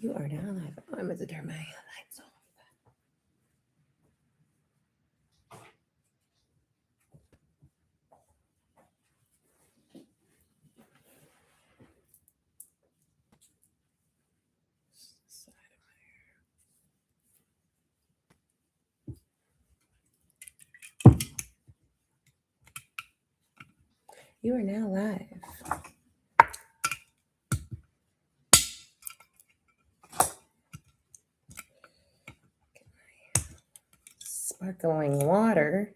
You are now live. Oh, I meant to turn my lights off. You are now live. Sparkling water.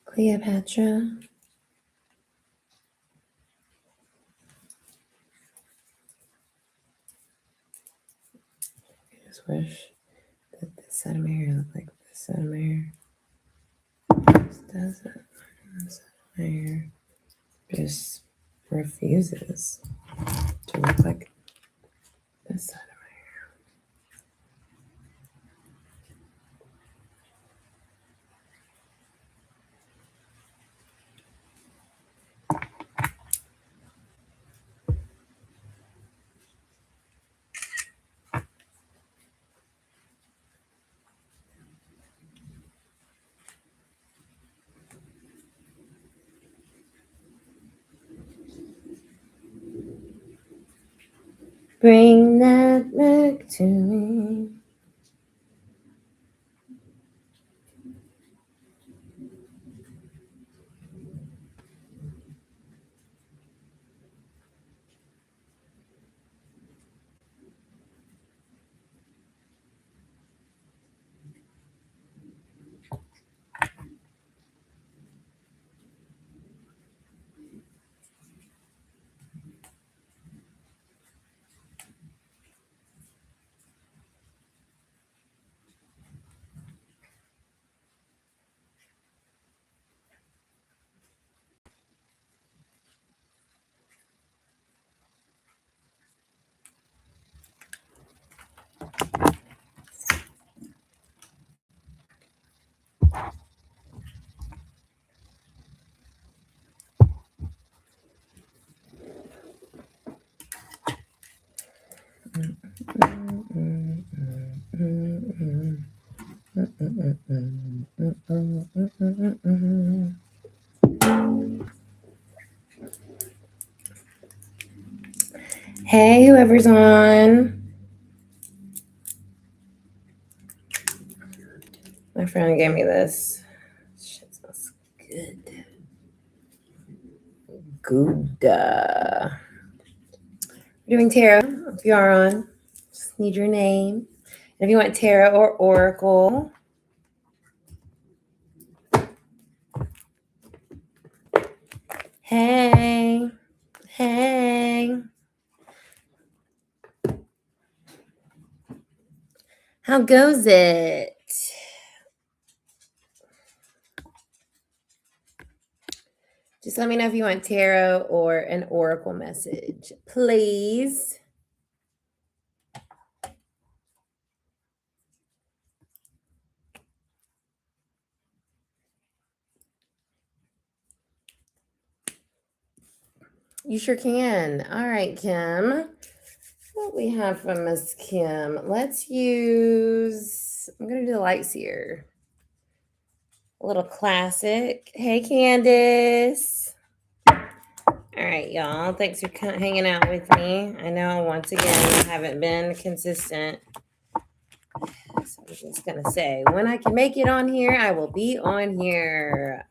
Cleopatra. I just wish that this side of my hair looked like this side of my hair. This doesn't. This side of my hair just refuses to look like this side of my hair. Bring that back to me. Hey, whoever's on. My friend gave me this. Shit smells good. Good. We're doing tarot. If you are on, just need your name. And if you want tarot or oracle, hey. How goes it? Just let me know if you want tarot or an oracle message, please. You sure can. All right, Kim. What we have from Miss Kim? Let's use, I'm going to do the light seer. A little classic. Hey, Candace. All right, y'all. Thanks for hanging out with me. I know, once again, I haven't been consistent. So I'm just going to say, when I can make it on here, I will be on here.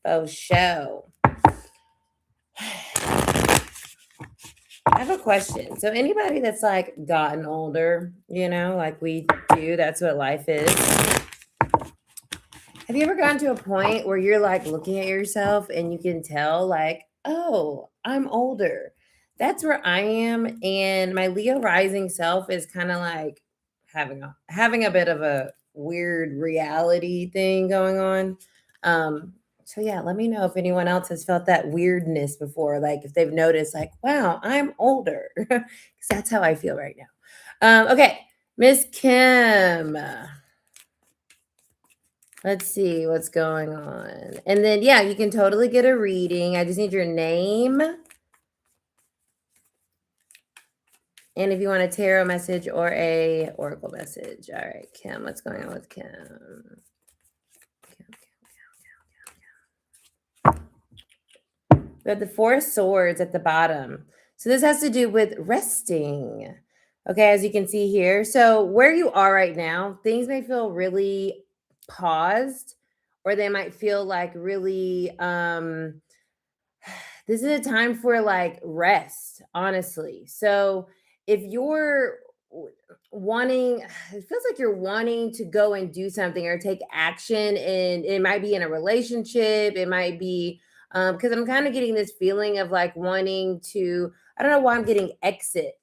Oh, show. I have a question. So anybody that's like gotten older, you know, like we do, that's what life is. Have you ever gotten to a point where you're like looking at yourself and you can tell like, oh, I'm older? That's where I am. And my Leo rising self is kind of like having a bit of a weird reality thing going on. So yeah, let me know if anyone else has felt that weirdness before, like if they've noticed, like, wow, I'm older. Because that's how I feel right now. Okay, Miss Kim. Let's see what's going on. And then, yeah, you can totally get a reading. I just need your name. And if you want a tarot message or a oracle message. All right, Kim, what's going on with Kim? We have the Four of Swords at the bottom. So this has to do with resting. Okay, as you can see here. So where you are right now, things may feel really paused, or they might feel like really this is a time for like rest, honestly. So if you're wanting, it feels like you're wanting to go and do something or take action, and it might be in a relationship, it might be because I'm kind of getting this feeling of like wanting to, I don't know why I'm getting exit.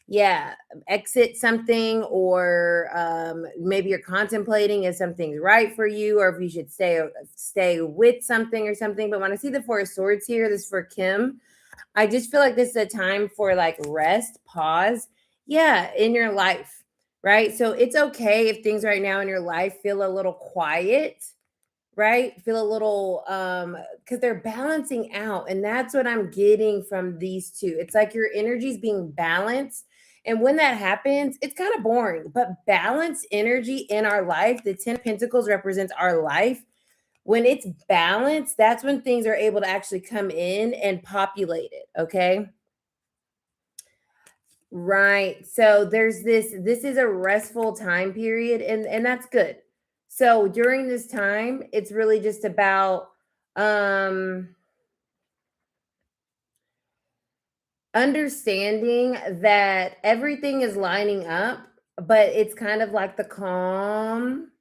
Yeah, exit something, or maybe you're contemplating if something's right for you, or if you should stay with something or something. But when I see the Four of Swords here, this is for Kim. I just feel like this is a time for like rest, pause. Yeah, in your life, right? So it's okay if things right now in your life feel a little quiet, right? Feel a little because they're balancing out. And that's what I'm getting from these two. It's like your energy's being balanced. And when that happens, it's kind of boring, but balanced energy in our life, the 10 of Pentacles represents our life. When it's balanced, that's when things are able to actually come in and populate it. Okay. Right. So there's this is a restful time period, and that's good. So during this time, it's really just about understanding that everything is lining up, but it's kind of like the calm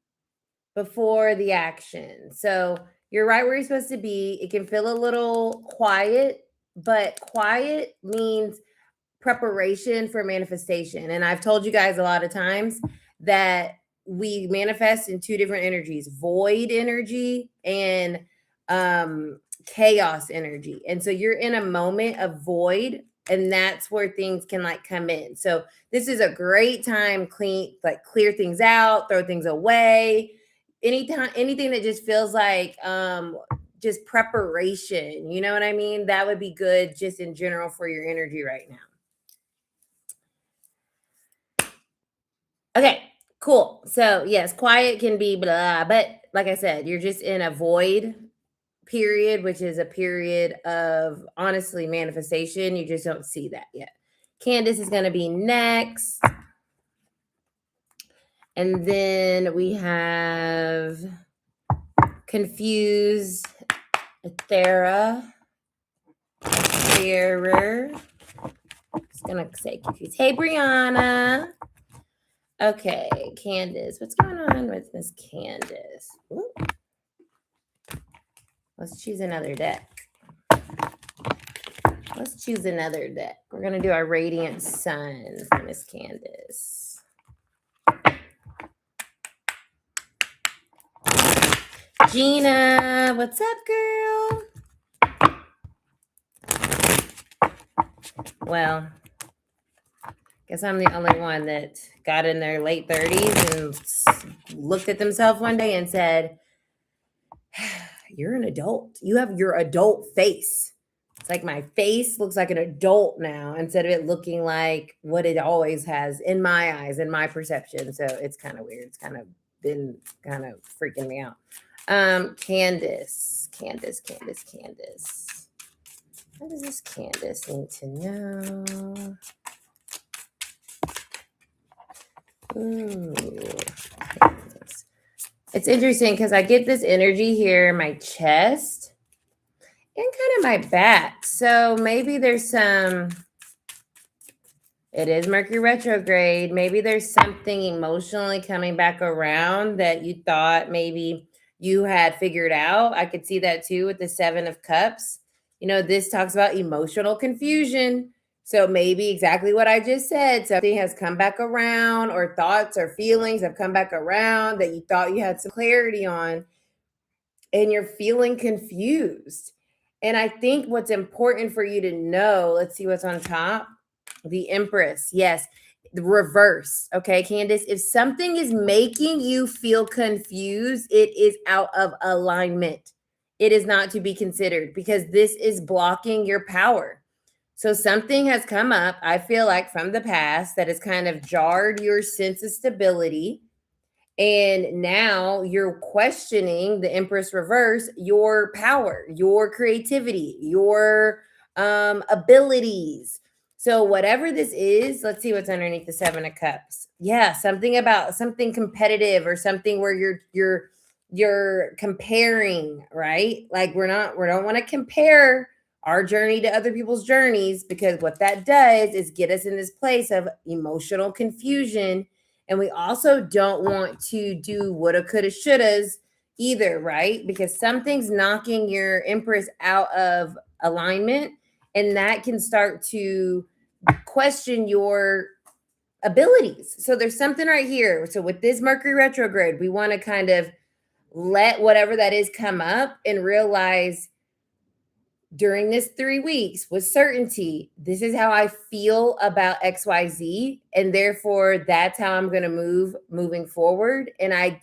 before the action. So you're right where you're supposed to be. It can feel a little quiet, but quiet means preparation for manifestation. And I've told you guys a lot of times that we manifest in two different energies: void energy and chaos energy. And so you're in a moment of void, and that's where things can like come in. So this is a great time clear things out, throw things away. Anything that just feels like just preparation, you know what I mean? That would be good just in general for your energy right now. Okay, cool. So yes, quiet can be blah, but like I said, you're just in a void period, which is a period of honestly manifestation. You just don't see that yet. Candace is going to be next. And then we have Confused Thera. Terror. Just going to say confused. Hey, Brianna. Okay, Candace. What's going on with Miss Candace? Ooh. Let's choose another deck. Let's choose another deck. We're going to do our Radiant Sun for Miss Candace. Gina, what's up, girl? Well, guess I'm the only one that got in their late 30s and looked at themselves one day and said, you're an adult. You have your adult face. It's like my face looks like an adult now instead of it looking like what it always has in my eyes, in my perception. So it's kind of weird. It's kind of been kind of freaking me out. Candace. What does this Candace need to know? Ooh, Candace. It's interesting because I get this energy here in my chest and kind of my back. So maybe there's some It is Mercury retrograde. Maybe there's something emotionally coming back around that you thought maybe you had figured out. I could see that too with the 7 of Cups. You know, this talks about emotional confusion. So maybe exactly what I just said. Something has come back around, or thoughts or feelings have come back around that you thought you had some clarity on, and you're feeling confused. And I think what's important for you to know, let's see what's on top. The Empress. Yes. The reverse. Okay, Candace. If something is making you feel confused, it is out of alignment. It is not to be considered, because this is blocking your power. So something has come up, I feel like, from the past that has kind of jarred your sense of stability. And now you're questioning the Empress reverse, your power, your creativity, your abilities. So whatever this is, let's see what's underneath the 7 of Cups. Yeah, something about something competitive, or something where you're comparing, right? Like we don't want to compare our journey to other people's journeys, because what that does is get us in this place of emotional confusion. And we also don't want to do woulda, coulda, shouldas either, right? Because something's knocking your Empress out of alignment, and that can start to question your abilities. So there's something right here. So with this Mercury retrograde, we want to kind of let whatever that is come up and realize during this 3 weeks with certainty, this is how I feel about XYZ, and therefore that's how I'm going to moving forward. And I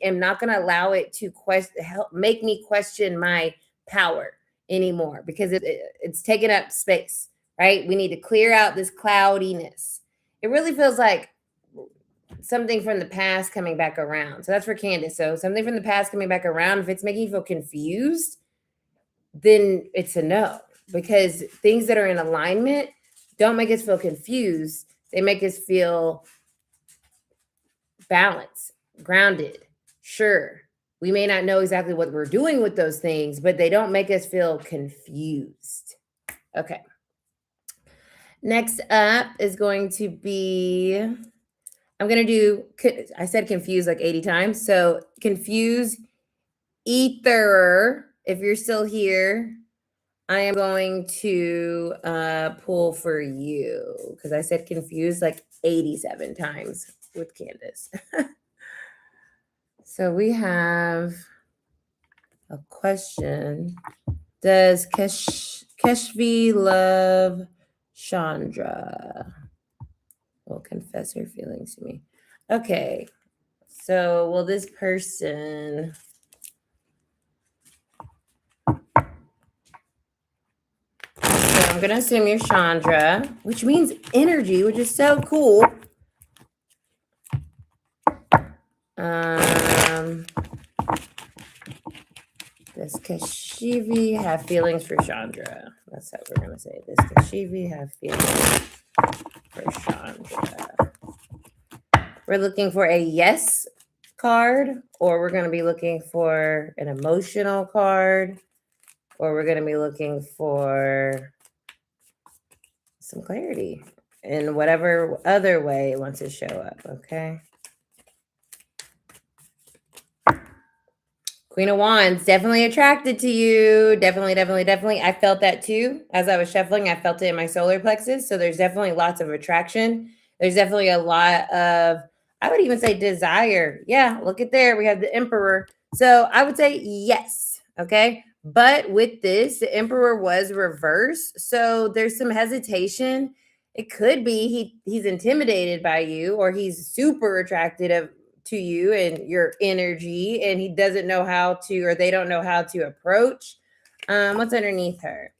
am not going to allow it to make me question my power anymore, because it's taking up space, right? We need to clear out this cloudiness. It really feels like something from the past coming back around. So that's for Candace. So something from the past coming back around, if it's making you feel confused, then it's a no, because things that are in alignment don't make us feel confused. They make us feel balanced, grounded. Sure, we may not know exactly what we're doing with those things, but they don't make us feel confused. Okay. Next up is going to be, I'm going to do, I said confused like 80 times. So confuse ether. If you're still here, I am going to pull for you, because I said confused like 87 times with Candace. So we have a question. Does Keshvi love Chandra? Will confess her feelings to me. Okay. So will this person... I'm going to assume you're Chandra, which means energy, which is so cool. Does Kashivi have feelings for Chandra? That's how we're going to say it. Does Kashivi have feelings for Chandra? We're looking for a yes card, or we're going to be looking for an emotional card, or we're going to be looking for some clarity in whatever other way it wants to show up, okay? Queen of Wands, definitely attracted to you. Definitely. I felt that too. As I was shuffling, I felt it in my solar plexus. So there's definitely lots of attraction. There's definitely a lot of, I would even say, desire. Yeah, look at there. We have the Emperor. So I would say yes. Okay. But with this, the Emperor was reversed. So there's some hesitation. It could be he's intimidated by you, or he's super attracted to you and your energy, and he doesn't know how to, or they don't know how to approach. What's underneath her?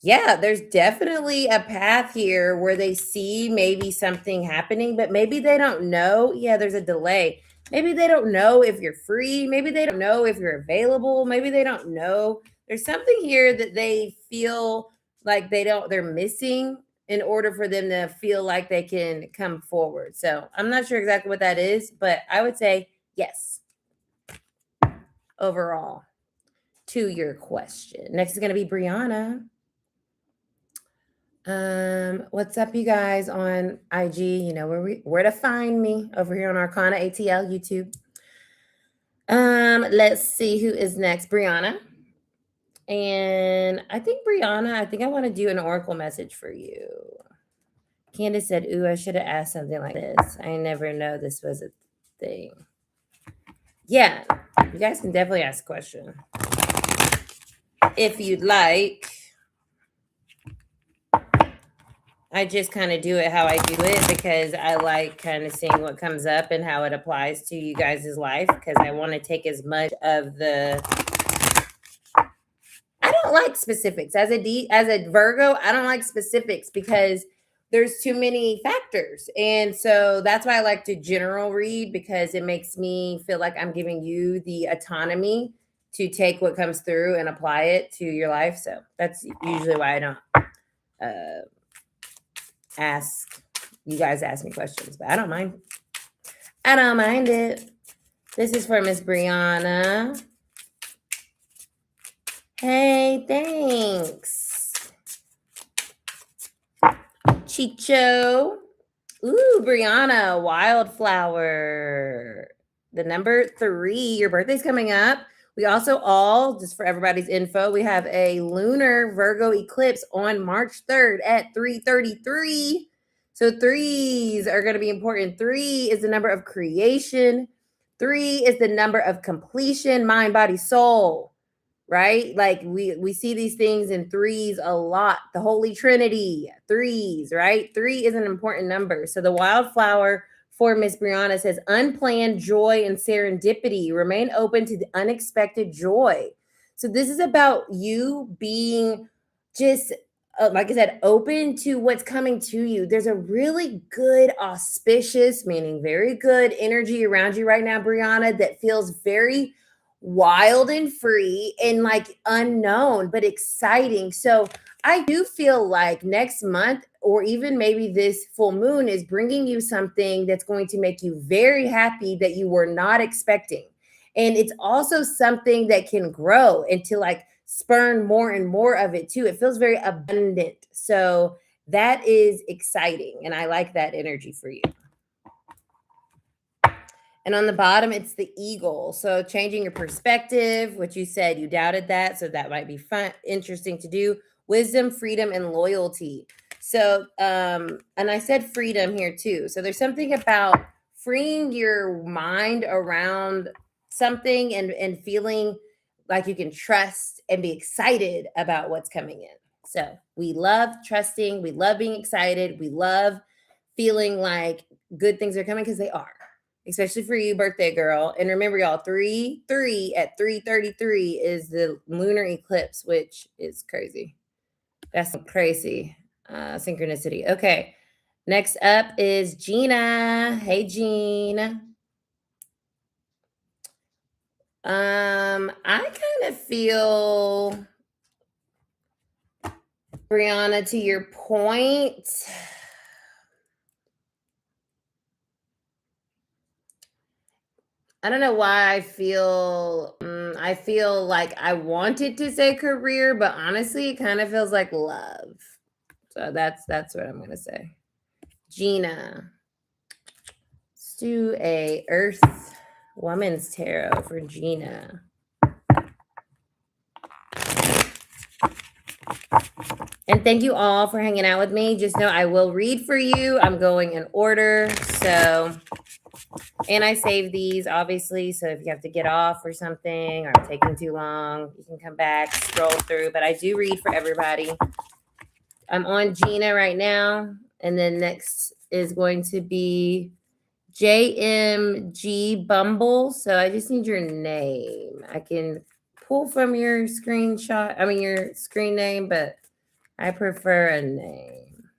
Yeah, there's definitely a path here where they see maybe something happening, but maybe they don't know. Yeah, there's a delay. Maybe they don't know if you're free. Maybe they don't know if you're available. Maybe they don't know. There's something here that they feel like they're missing in order for them to feel like they can come forward. So I'm not sure exactly what that is, but I would say yes overall to your question. Next is going to be Brianna. What's up, you guys on IG? You know where to find me over here on ArcanAtl YouTube. Let's see who is next. Brianna. And I think Brianna, I want to do an oracle message for you. Candace said, "Ooh, I should have asked something like this. I never know this was a thing." Yeah, you guys can definitely ask a question if you'd like. I just kind of do it how I do it because I like kind of seeing what comes up and how it applies to you guys' life, because I want to take as much of the... I don't like specifics. As a Virgo, I don't like specifics because there's too many factors. And so that's why I like to general read, because it makes me feel like I'm giving you the autonomy to take what comes through and apply it to your life. So that's usually why I don't you guys ask me questions, but I don't mind. I don't mind it. This is for Miss Brianna. Hey, thanks. Chicho. Ooh, Brianna, wildflower. The number 3, your birthday's coming up. We also just for everybody's info, we have a lunar Virgo eclipse on March 3rd at 3:33. So 3s are going to be important. 3 is the number of creation. 3 is the number of completion, mind, body, soul, right? Like we see these things in 3s a lot. The Holy Trinity, 3s, right? 3 is an important number. So the wildflower for Miss Brianna says, unplanned joy and serendipity. Remain open to the unexpected joy. So this is about you being just, like I said, open to what's coming to you. There's a really good, auspicious, meaning very good energy around you right now, Brianna, that feels very wild and free and like unknown, but exciting. So I do feel like next month, or even maybe this full moon, is bringing you something that's going to make you very happy that you were not expecting. And it's also something that can grow into like spurn more and more of it too. It feels very abundant. So that is exciting. And I like that energy for you. And on the bottom, it's the eagle. So changing your perspective, which you said you doubted that. So that might be fun, interesting to do. Wisdom, freedom, and loyalty. So, and I said freedom here too. So there's something about freeing your mind around something and feeling like you can trust and be excited about what's coming in. So we love trusting. We love being excited. We love feeling like good things are coming, because they are. Especially for you, birthday girl. And remember, y'all, 3 at 3:33 is the lunar eclipse, which is crazy. That's crazy synchronicity. Okay. Next up is Gina. Hey, Gina. I kind of feel, Brianna, to your point, I don't know why I feel like I wanted to say career, but honestly, it kind of feels like love. So that's what I'm gonna say. Gina. Let's do a Earth Woman's Tarot for Gina. And thank you all for hanging out with me. Just know I will read for you. I'm going in order. So, and I save these, obviously. So if you have to get off or something, or taking too long, you can come back, scroll through. But I do read for everybody. I'm on Gina right now. And then next is going to be JMG Bumble. So I just need your name. I can pull from your screenshot, your screen name, but I prefer a name.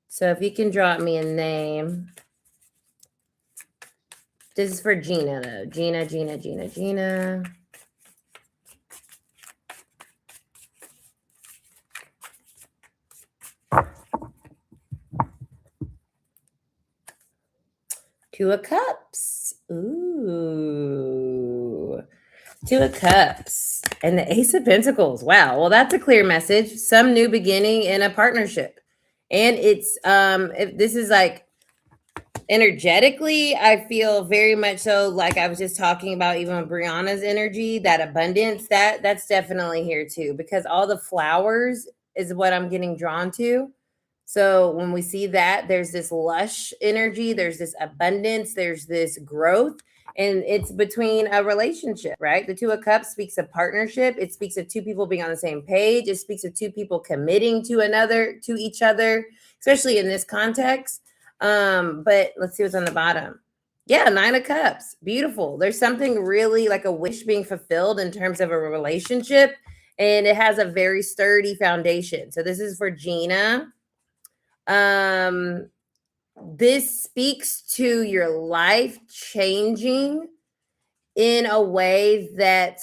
So if you can drop me a name. This is for Gina, though. Gina. 2 of Cups. Ooh. 2 of Cups. And the Ace of Pentacles. Wow. Well, that's a clear message. Some new beginning in a partnership. And it's if this is like energetically, I feel very much so like I was just talking about even with Brianna's energy, that abundance, that's definitely here too, because all the flowers is what I'm getting drawn to. So when we see that, there's this lush energy, there's this abundance, there's this growth, and it's between a relationship, right? The Two of Cups speaks of partnership. It speaks of two people being on the same page. It speaks of two people committing to each other, especially in this context. But let's see what's on the bottom. Yeah, Nine of Cups. Beautiful. There's something really like a wish being fulfilled in terms of a relationship, and it has a very sturdy foundation. So this is for Gina. This speaks to your life changing in a way that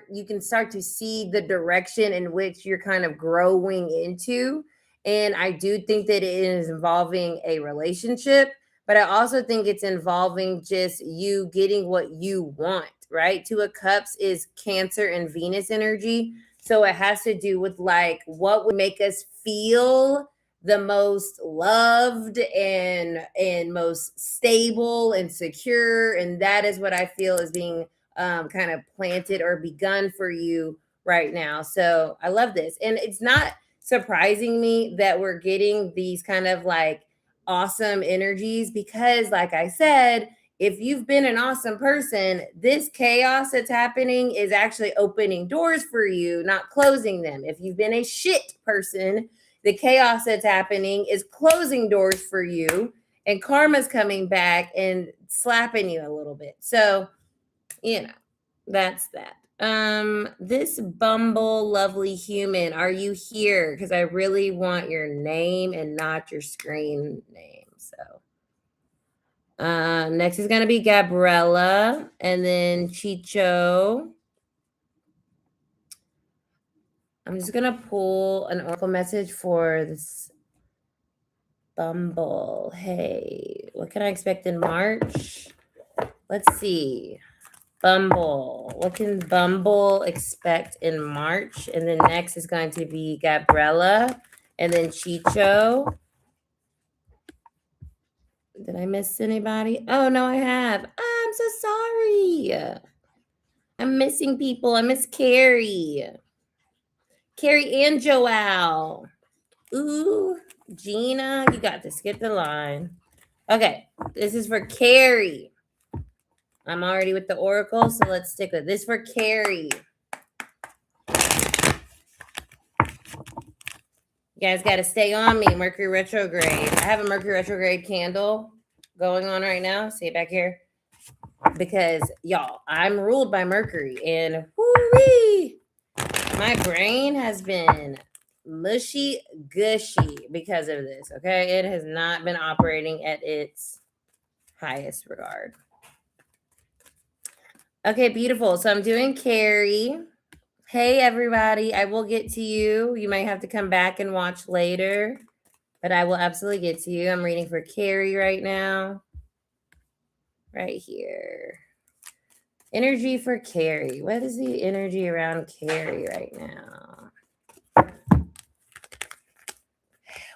you can start to see the direction in which you're kind of growing into. And I do think that it is involving a relationship, but I also think it's involving just you getting what you want, right? Two of Cups is Cancer and Venus energy. So it has to do with like what would make us feel the most loved and most stable and secure, and that is what I feel is being kind of planted or begun for you right now. So I love this, and it's not surprising me that we're getting these kind of like awesome energies, because like I said, if you've been an awesome person, this chaos that's happening is actually opening doors for you, not closing them. If you've been a shit person, the chaos that's happening is closing doors for you, and karma's coming back and slapping you a little bit. So, that's that. This Bumble lovely human, are you here? Because I really want your name and not your screen name. So, next is going to be Gabriella, and then Chicho. I'm just going to pull an oracle message for this Bumble. Hey, what can I expect in March? Let's see. Bumble. What can Bumble expect in March? And then next is going to be Gabriella, and then Chicho. Did I miss anybody? Oh, no, I have. I'm so sorry. I'm missing people. I miss Carrie. Carrie and Joelle. Ooh, Gina, you got to skip the line. Okay, this is for Carrie. I'm already with the oracle, so let's stick with this for Carrie. You guys got to stay on me. Mercury retrograde. I have a Mercury retrograde candle going on right now. See it back here? Because, y'all, I'm ruled by Mercury, and whoo-wee, my brain has been mushy gushy because of this, okay? It has not been operating at its highest regard. Okay, beautiful. So I'm doing Carrie. Hey, everybody. I will get to you. You might have to come back and watch later, but I will absolutely get to you. I'm reading for Carrie right now. Right here. Energy for Carrie. What is the energy around Carrie right now?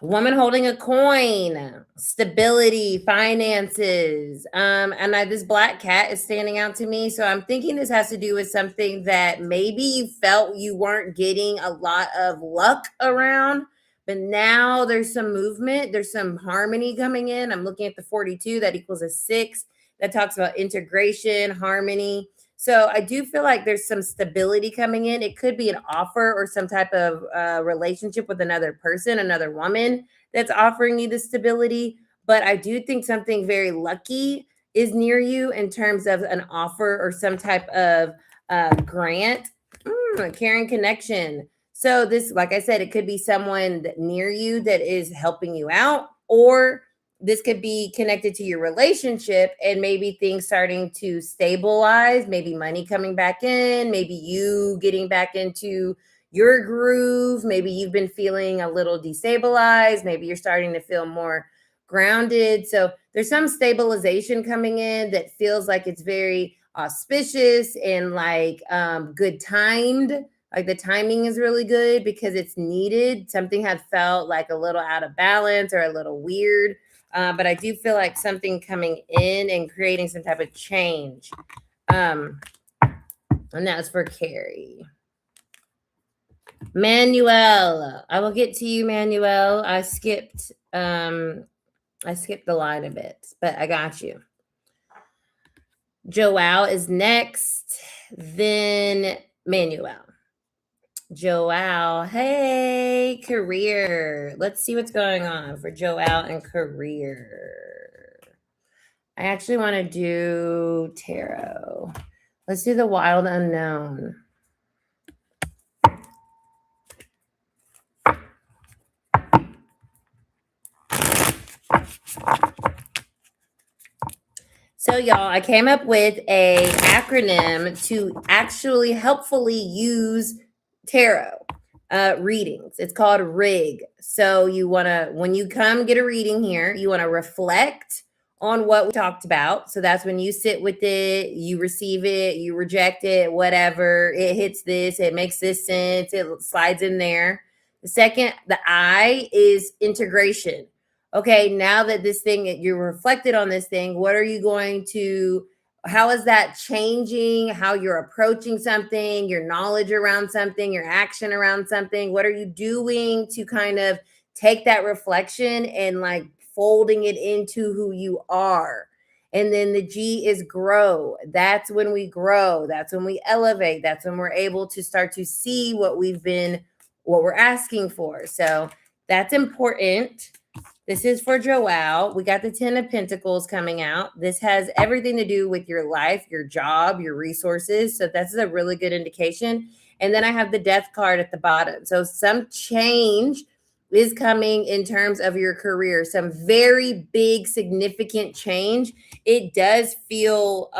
Woman holding a coin, stability, finances. This black cat is standing out to me. So I'm thinking this has to do with something that maybe you felt you weren't getting a lot of luck around, but now there's some movement. There's some harmony coming in. I'm looking at the 42 that equals a 6. That talks about integration, harmony. So I do feel like there's some stability coming in. It could be an offer or some type of relationship with another person, another woman that's offering you the stability. But I do think something very lucky is near you in terms of an offer or some type of grant, caring connection. So this, like I said, it could be someone near you that is helping you out, or this could be connected to your relationship and maybe things starting to stabilize, maybe money coming back in, maybe you getting back into your groove. Maybe you've been feeling a little destabilized. Maybe you're starting to feel more grounded. So there's some stabilization coming in that feels like it's very auspicious and like good timed. Like the timing is really good because it's needed. Something had felt like a little out of balance or a little weird. But I do feel like something coming in and creating some type of change. And that's for Carrie. Manuel, I will get to you, Manuel. I skipped the line a bit, but I got you. Joao is next, then Manuel. Joao, hey, career. Let's see what's going on for Joao and career. I actually want to do tarot. Let's do the wild unknown. So y'all, I came up with a acronym to actually helpfully use tarot readings. It's called RIG. So you want to, when you come get a reading here, you want to reflect on what we talked about. So that's when you sit with it, you receive it, you reject it, whatever. It hits this, it makes this sense, it slides in there. The second, the I is integration. Okay, now that this thing, you're reflected on this thing, what are you going to, how is that changing how you're approaching something, your knowledge around something, your action around something? What are you doing to kind of take that reflection and like folding it into who you are? And then the G is grow. That's when we grow. That's when we elevate. That's when we're able to start to see what we're asking for. So that's important. This is for Joao. We got the 10 of Pentacles coming out. This has everything to do with your life, your job, your resources. So that's a really good indication. And then I have the Death card at the bottom. So some change is coming in terms of your career. Some very big, significant change. It does feel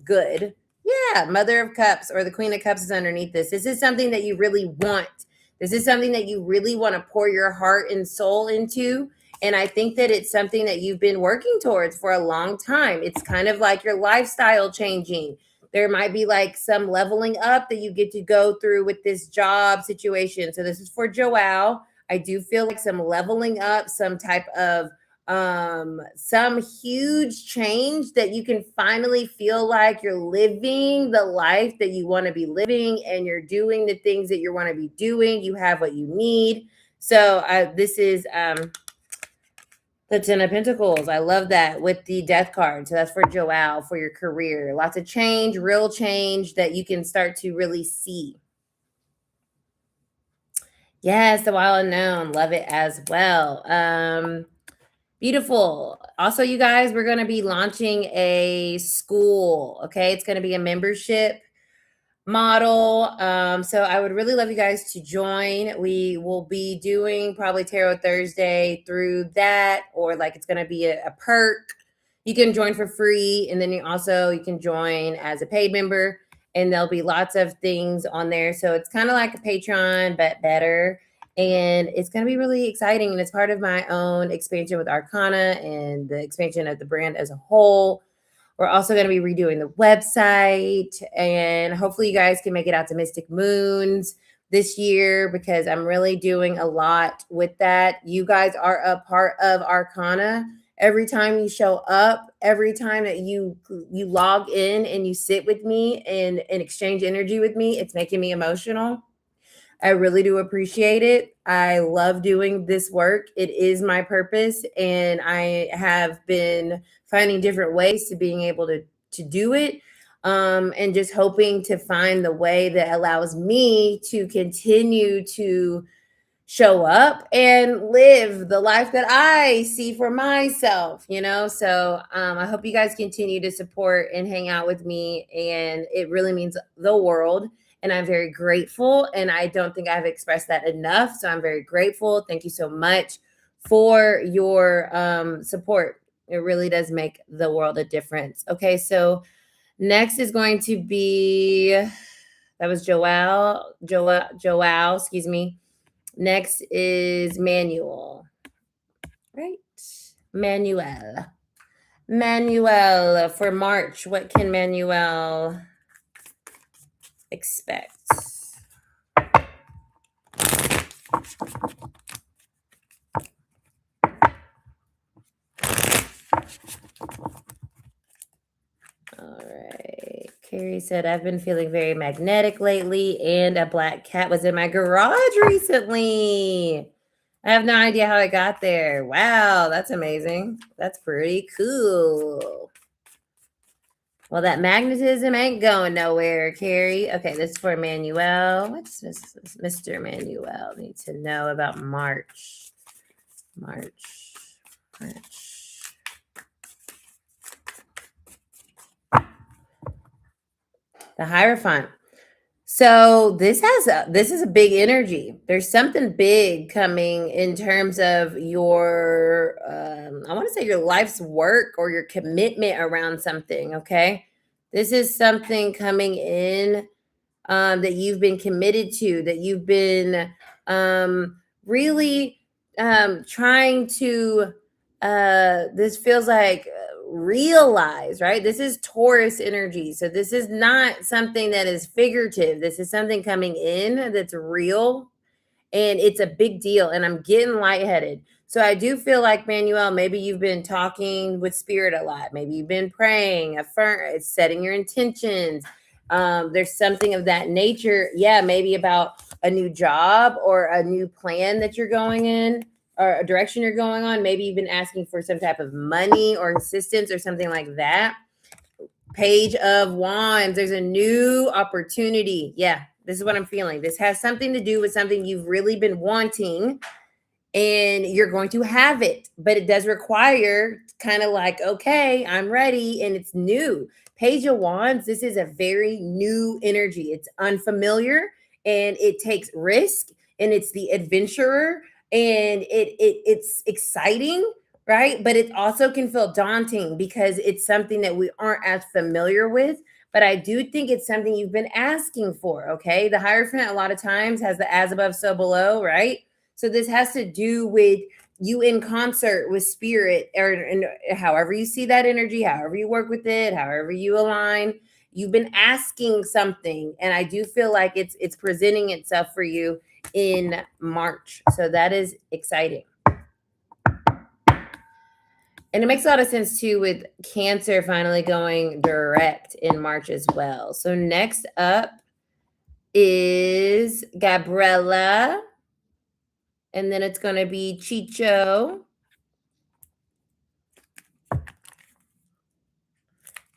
good. Yeah, Mother of Cups or the Queen of Cups is underneath this. This is something that you really want. This is something that you really want to pour your heart and soul into. And I think that it's something that you've been working towards for a long time. It's kind of like your lifestyle changing. There might be like some leveling up that you get to go through with this job situation. So this is for Joao. I do feel like some leveling up, some type of some huge change that you can finally feel like you're living the life that you want to be living and you're doing the things that you want to be doing. You have what you need. So this is the 10 of Pentacles. I love that with the Death card. So that's for Joao, for your career. Lots of change, real change that you can start to really see. Yes, the wild unknown. Love it as well. Beautiful. Also, you guys, we're going to be launching a school. Okay. It's going to be a membership model. So I would really love you guys to join. We will be doing probably Tarot Thursday through that, or like it's going to be a perk. You can join for free, and then you can join as a paid member, and there'll be lots of things on there. So it's kind of like a Patreon, but better. And it's going to be really exciting. And it's part of my own expansion with Arcana and the expansion of the brand as a whole. We're also going to be redoing the website, and hopefully you guys can make it out to Mystic Moons this year because I'm really doing a lot with that. You guys are a part of Arcana. Every time you show up, every time that you log in and you sit with me and exchange energy with me, it's making me emotional. I really do appreciate it. I love doing this work. It is my purpose, and I have been finding different ways to being able to do it, and just hoping to find the way that allows me to continue to show up and live the life that I see for myself, So I hope you guys continue to support and hang out with me, and it really means the world. And I'm very grateful. And I don't think I've expressed that enough. So I'm very grateful. Thank you so much for your support. It really does make the world a difference. Okay, so next is going to be, that was Joao, excuse me. Next is Manuel, right? Manuel. Manuel, for March, what can Manuel expect? All right. Carrie said, I've been feeling very magnetic lately, and a black cat was in my garage recently. I have no idea how I got there. Wow, that's amazing. That's pretty cool. Well, that magnetism ain't going nowhere, Carrie. Okay, this is for Manuel. What's this? Mr. Manuel need to know about March. March. The Hierophant. So this is a big energy. There's something big coming in terms of your I want to say your life's work or your commitment around something. Okay, this is something coming in that you've been committed to, that you've been really trying to. This feels like realize, right? This is Taurus energy. So this is not something that is figurative. This is something coming in that's real, and it's a big deal. And I'm getting lightheaded. So I do feel like, Manuel, maybe you've been talking with spirit a lot. Maybe you've been praying, setting your intentions. There's something of that nature. Yeah, maybe about a new job or a new plan that you're going in, or a direction you're going on. Maybe you've been asking for some type of money or assistance or something like that. Page of Wands. There's a new opportunity. Yeah, this is what I'm feeling. This has something to do with something you've really been wanting, and you're going to have it. But it does require kind of like, okay, I'm ready, and it's new. Page of Wands, this is a very new energy. It's unfamiliar, and it takes risk, and it's the adventurer, and it's exciting, right? But it also can feel daunting because it's something that we aren't as familiar with. But I do think it's something you've been asking for, okay? The Hierophant a lot of times has the as above, so below, right? So this has to do with you in concert with spirit, or and however you see that energy, however you work with it, however you align. You've been asking something, and I do feel like it's presenting itself for you in March. So that is exciting. And it makes a lot of sense too with Cancer finally going direct in March as well. So next up is Gabriella. And then it's going to be Chicho.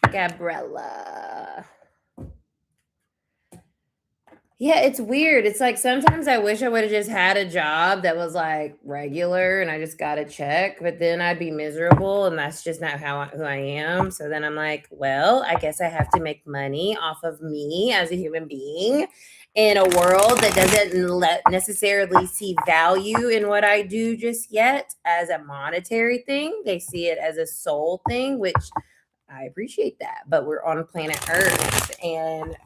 Gabriella. Yeah, it's weird. It's like sometimes I wish I would have just had a job that was like regular and I just got a check, but then I'd be miserable, and that's just not who I am. So then I'm like, well, I guess I have to make money off of me as a human being in a world that doesn't necessarily see value in what I do just yet as a monetary thing. They see it as a soul thing, which I appreciate that. But we're on planet Earth, and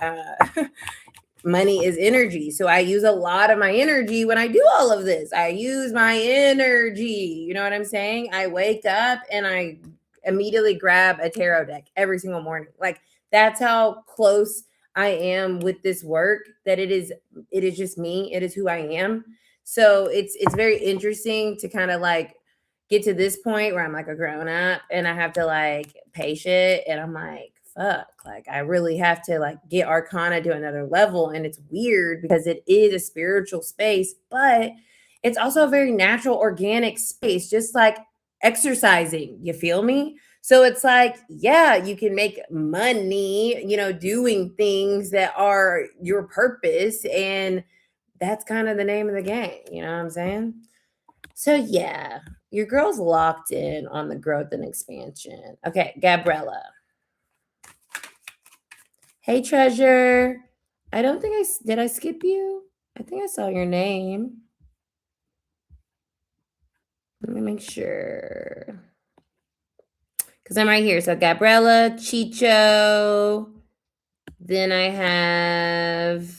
money is energy. So I use a lot of my energy when I do all of this. I use my energy. You know what I'm saying? I wake up and I immediately grab a tarot deck every single morning. Like, that's how close I am with this work, that it is just me. It is who I am. So it's very interesting to kind of like get to this point where I'm like a grown up and I have to like pay shit, and I'm like, fuck, like I really have to like get Arcana to another level. And it's weird because it is a spiritual space, but it's also a very natural, organic space, just like exercising. You feel me? So it's like, yeah, you can make money, doing things that are your purpose. And that's kind of the name of the game. You know what I'm saying? So yeah, your girl's locked in on the growth and expansion. Okay, Gabriella. Hey, treasure. I don't think did I skip you? I think I saw your name. Let me make sure. Because I'm right here. So Gabriella, Chicho. Then I have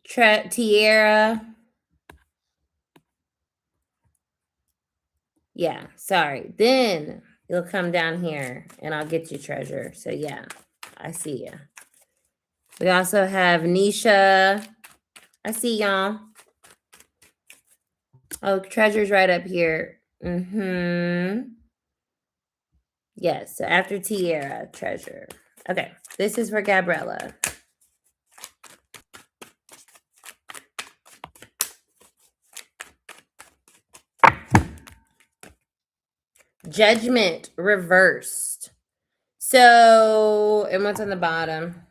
Tierra. Yeah, sorry. Then You'll come down here and I'll get you treasure. So yeah, I see you. We also have Nisha. I see y'all. Oh, treasure's right up here. Yes, so after Tiara, treasure. Okay, this is for Gabriella. Judgment reversed. So, and what's on the bottom?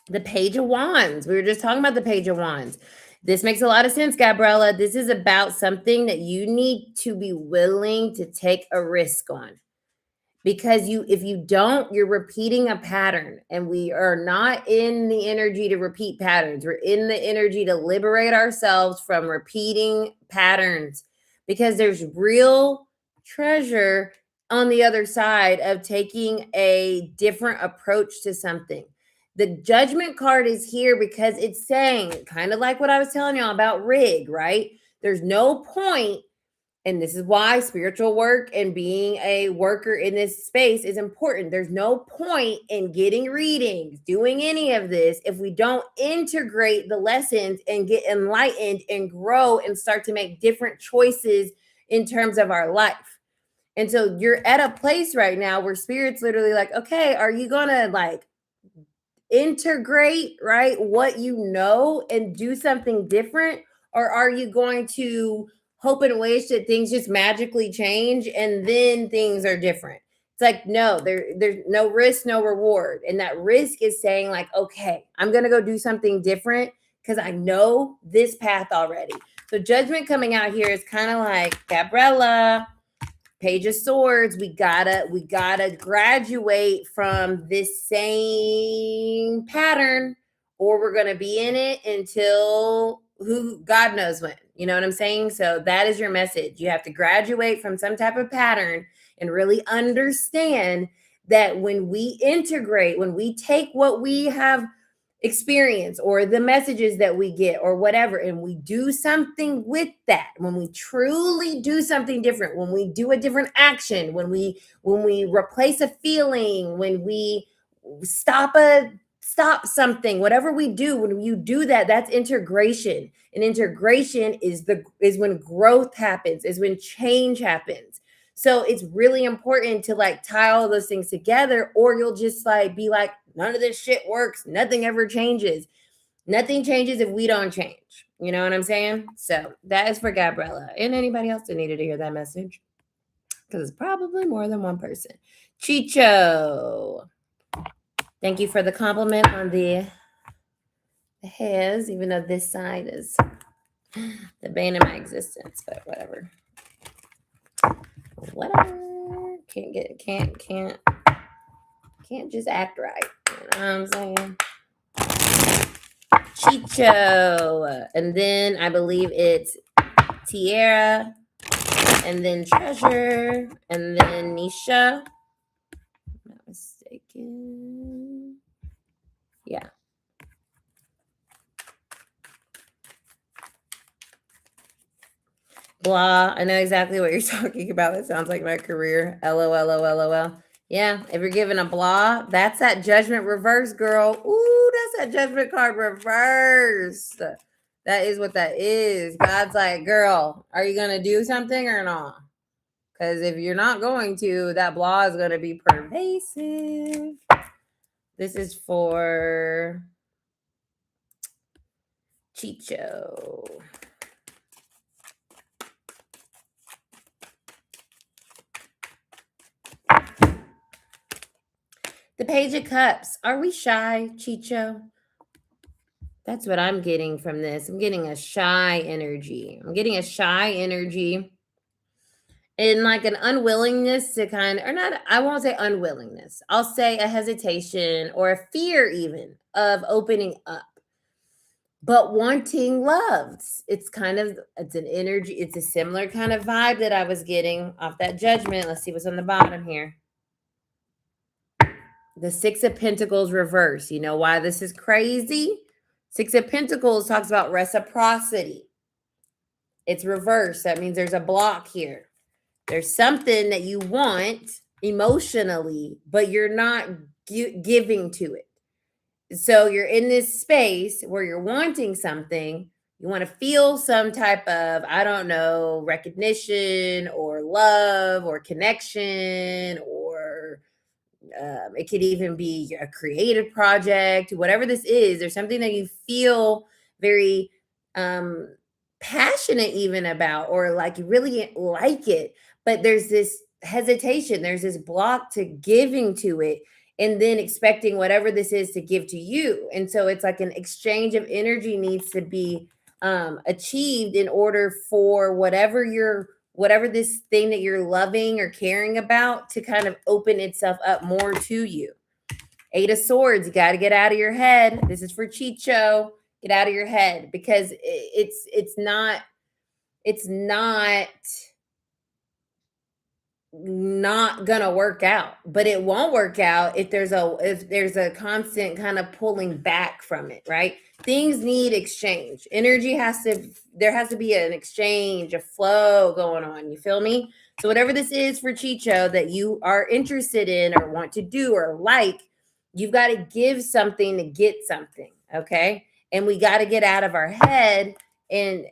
The Page of Wands. We were just talking about the Page of Wands. This makes a lot of sense, Gabriella. This is about something that you need to be willing to take a risk on. Because if you don't, you're repeating a pattern, and we are not in the energy to repeat patterns. We're in the energy to liberate ourselves from repeating patterns, because there's real treasure on the other side of taking a different approach to something. The Judgment card is here because it's saying, kind of like what I was telling y'all about Rig, right? There's no point. And this is why spiritual work and being a worker in this space is important. There's no point in getting readings, doing any of this, if we don't integrate the lessons and get enlightened and grow and start to make different choices in terms of our life. And so you're at a place right now where spirit's literally like, okay, are you going to like integrate, right, what you know and do something different? Or are you going to hope and wish that things just magically change and then things are different? It's like, no, there's no risk, no reward. And that risk is saying like, okay, I'm going to go do something different because I know this path already. So Judgment coming out here is kind of like, Gabriella, Page of Swords, we gotta graduate from this same pattern, or we're gonna be in it until God knows when. You know what I'm saying? So that is your message. You have to graduate from some type of pattern and really understand that when we integrate, when we take what we have experience or the messages that we get or whatever, and we do something with that, when we truly do something different, when we do a different action, when we replace a feeling, when we stop something, whatever we do, when you do that, that's integration. And integration is when growth happens, is when change happens. So it's really important to like tie all those things together, or you'll just like be like, none of this shit works. Nothing ever changes. Nothing changes if we don't change. You know what I'm saying? So that is for Gabriella and anybody else that needed to hear that message, because it's probably more than one person. Chicho, thank you for the compliment on the hairs, even though this side is the bane of my existence, but whatever. Can't just act right. You know what I'm saying? Chicho. And then I believe it's Tiara. And then Treasure. And then Nisha. I'm not mistaken. Yeah. Blah. I know exactly what you're talking about. It sounds like my career. LOL. Yeah, if you're giving a blah, that's that Judgment reverse, girl. Ooh, that's that Judgment card reverse. That is what that is. God's like, girl, are you going to do something or not? Because if you're not going to, that blah is going to be pervasive. This is for Chicho. The Page of Cups. Are we shy, Chicho? That's what I'm getting from this. I'm getting a shy energy. And like an unwillingness to or not, I won't say unwillingness. I'll say a hesitation or a fear even of opening up, but wanting love. It's an energy. It's a similar kind of vibe that I was getting off that Judgment. Let's see what's on the bottom here. The Six of Pentacles reverse. You know why this is crazy? Six of Pentacles talks about reciprocity. It's reverse. That means there's a block here. There's something that you want emotionally, but you're not giving to it. So you're in this space where you're wanting something. You want to feel some type of, I don't know, recognition or love or connection, or it could even be a creative project, whatever this is. There's something that you feel very um, passionate even about, or like you really like it, but there's this hesitation, there's this block to giving to it, and then expecting whatever this is to give to you. And so it's like an exchange of energy needs to be achieved in order for whatever this thing that you're loving or caring about to kind of open itself up more to you. Eight of Swords, you got to get out of your head. This is for Chicho. Get out of your head, because it's not gonna work out. But it won't work out if there's a constant kind of pulling back from it, right? Things need exchange. There has to be an exchange, a flow going on. You feel me? So whatever this is for Chicho that you are interested in or want to do or like, you've got to give something to get something. Okay. And we got to get out of our head, and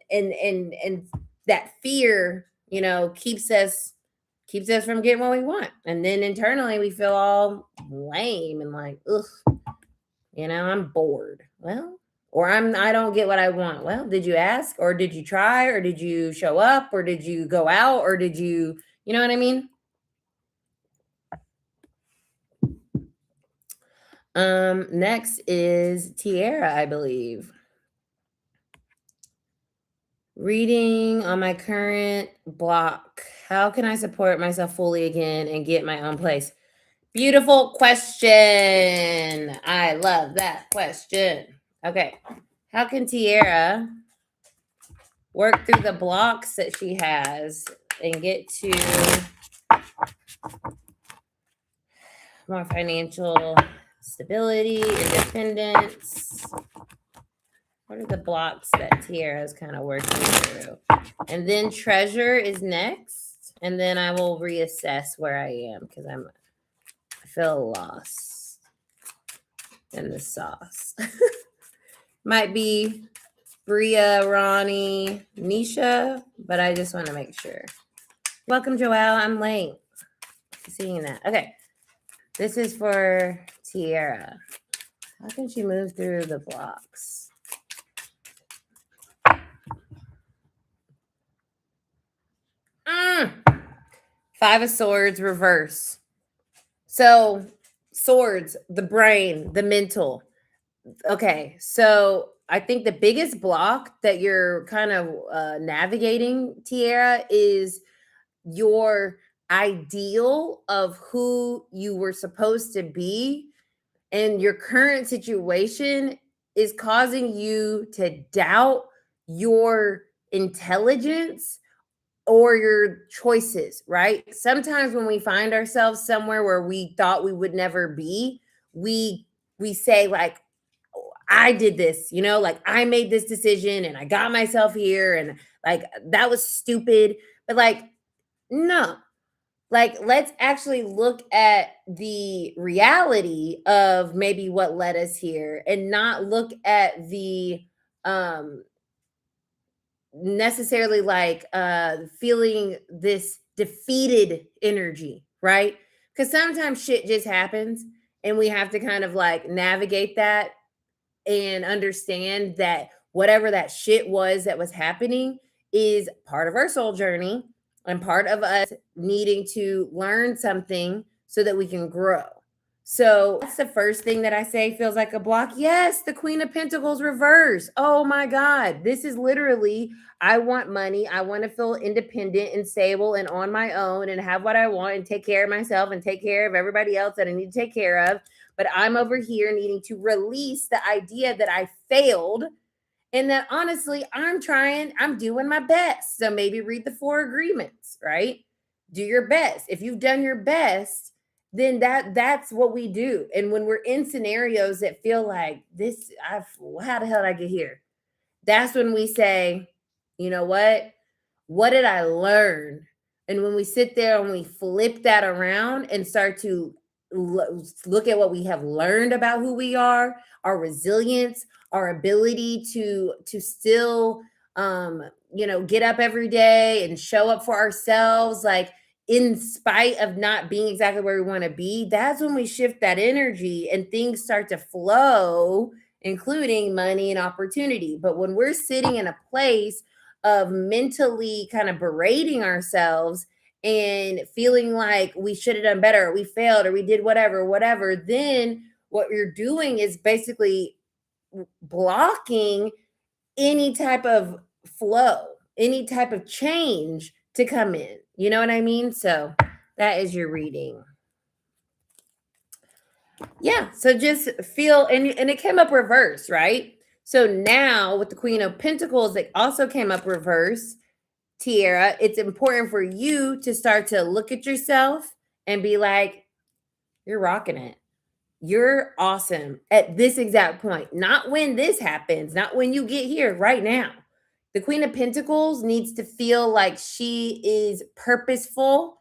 that fear, keeps us from getting what we want. And then internally we feel all lame and like, ugh, I'm bored. Well, or I don't get what I want. Well, did you ask, or did you try, or did you show up, or did you go out, or did you know what I mean? Next is Tiara, I believe. Reading on my current block. How can I support myself fully again and get my own place? Beautiful question. I love that question. Okay. How can Tiara work through the blocks that she has and get to more financial stability, independence? What are the blocks that Tiara is kind of working through? And then treasure is next. And then I will reassess where I am, because I feel lost in the sauce. Might be Bria, Ronnie, Nisha, but I just want to make sure. Welcome, Joelle. I'm late. Seeing that. Okay. This is for Tiara. How can she move through the blocks? Five of Swords reverse. So swords, the brain, the mental. Okay, so I think the biggest block that you're kind of navigating, Tiara, is your ideal of who you were supposed to be, and your current situation is causing you to doubt your intelligence or your choices, right? Sometimes when we find ourselves somewhere where we thought we would never be, we say like, oh, I did this, like I made this decision and I got myself here, and like that was stupid. But like, no. Like, let's actually look at the reality of maybe what led us here, and not look at the necessarily like feeling this defeated energy, right? Because sometimes shit just happens, and we have to kind of like navigate that and understand that whatever that shit was that was happening is part of our soul journey and part of us needing to learn something so that we can grow. So that's the first thing that I say feels like a block. Yes, the Queen of Pentacles reverse. Oh my God. This is literally, I want money. I want to feel independent and stable and on my own and have what I want and take care of myself and take care of everybody else that I need to take care of. But I'm over here needing to release the idea that I failed, and that honestly, I'm doing my best. So maybe read the 4 agreements, right? Do your best. If you've done your best, then that's what we do. And when we're in scenarios that feel like this, how the hell did I get here? That's when we say, you know what? What did I learn And when we sit there and we flip that around and start to look at what we have learned about who we are, our resilience, our ability to still get up every day and show up for ourselves, like in spite of not being exactly where we want to be, that's when we shift that energy and things start to flow, including money and opportunity. But when we're sitting in a place of mentally kind of berating ourselves and feeling like we should have done better, or we failed, or we did whatever, then what you're doing is basically blocking any type of flow, any type of change to come in. You know what I mean? So that is your reading. Yeah. So just feel, and it came up reverse, right? So now with the Queen of Pentacles, it also came up reverse. Tiara, it's important for you to start to look at yourself and be like, you're rocking it. You're awesome at this exact point. Not when this happens, not when you get here, right now. The Queen of Pentacles needs to feel like she is purposeful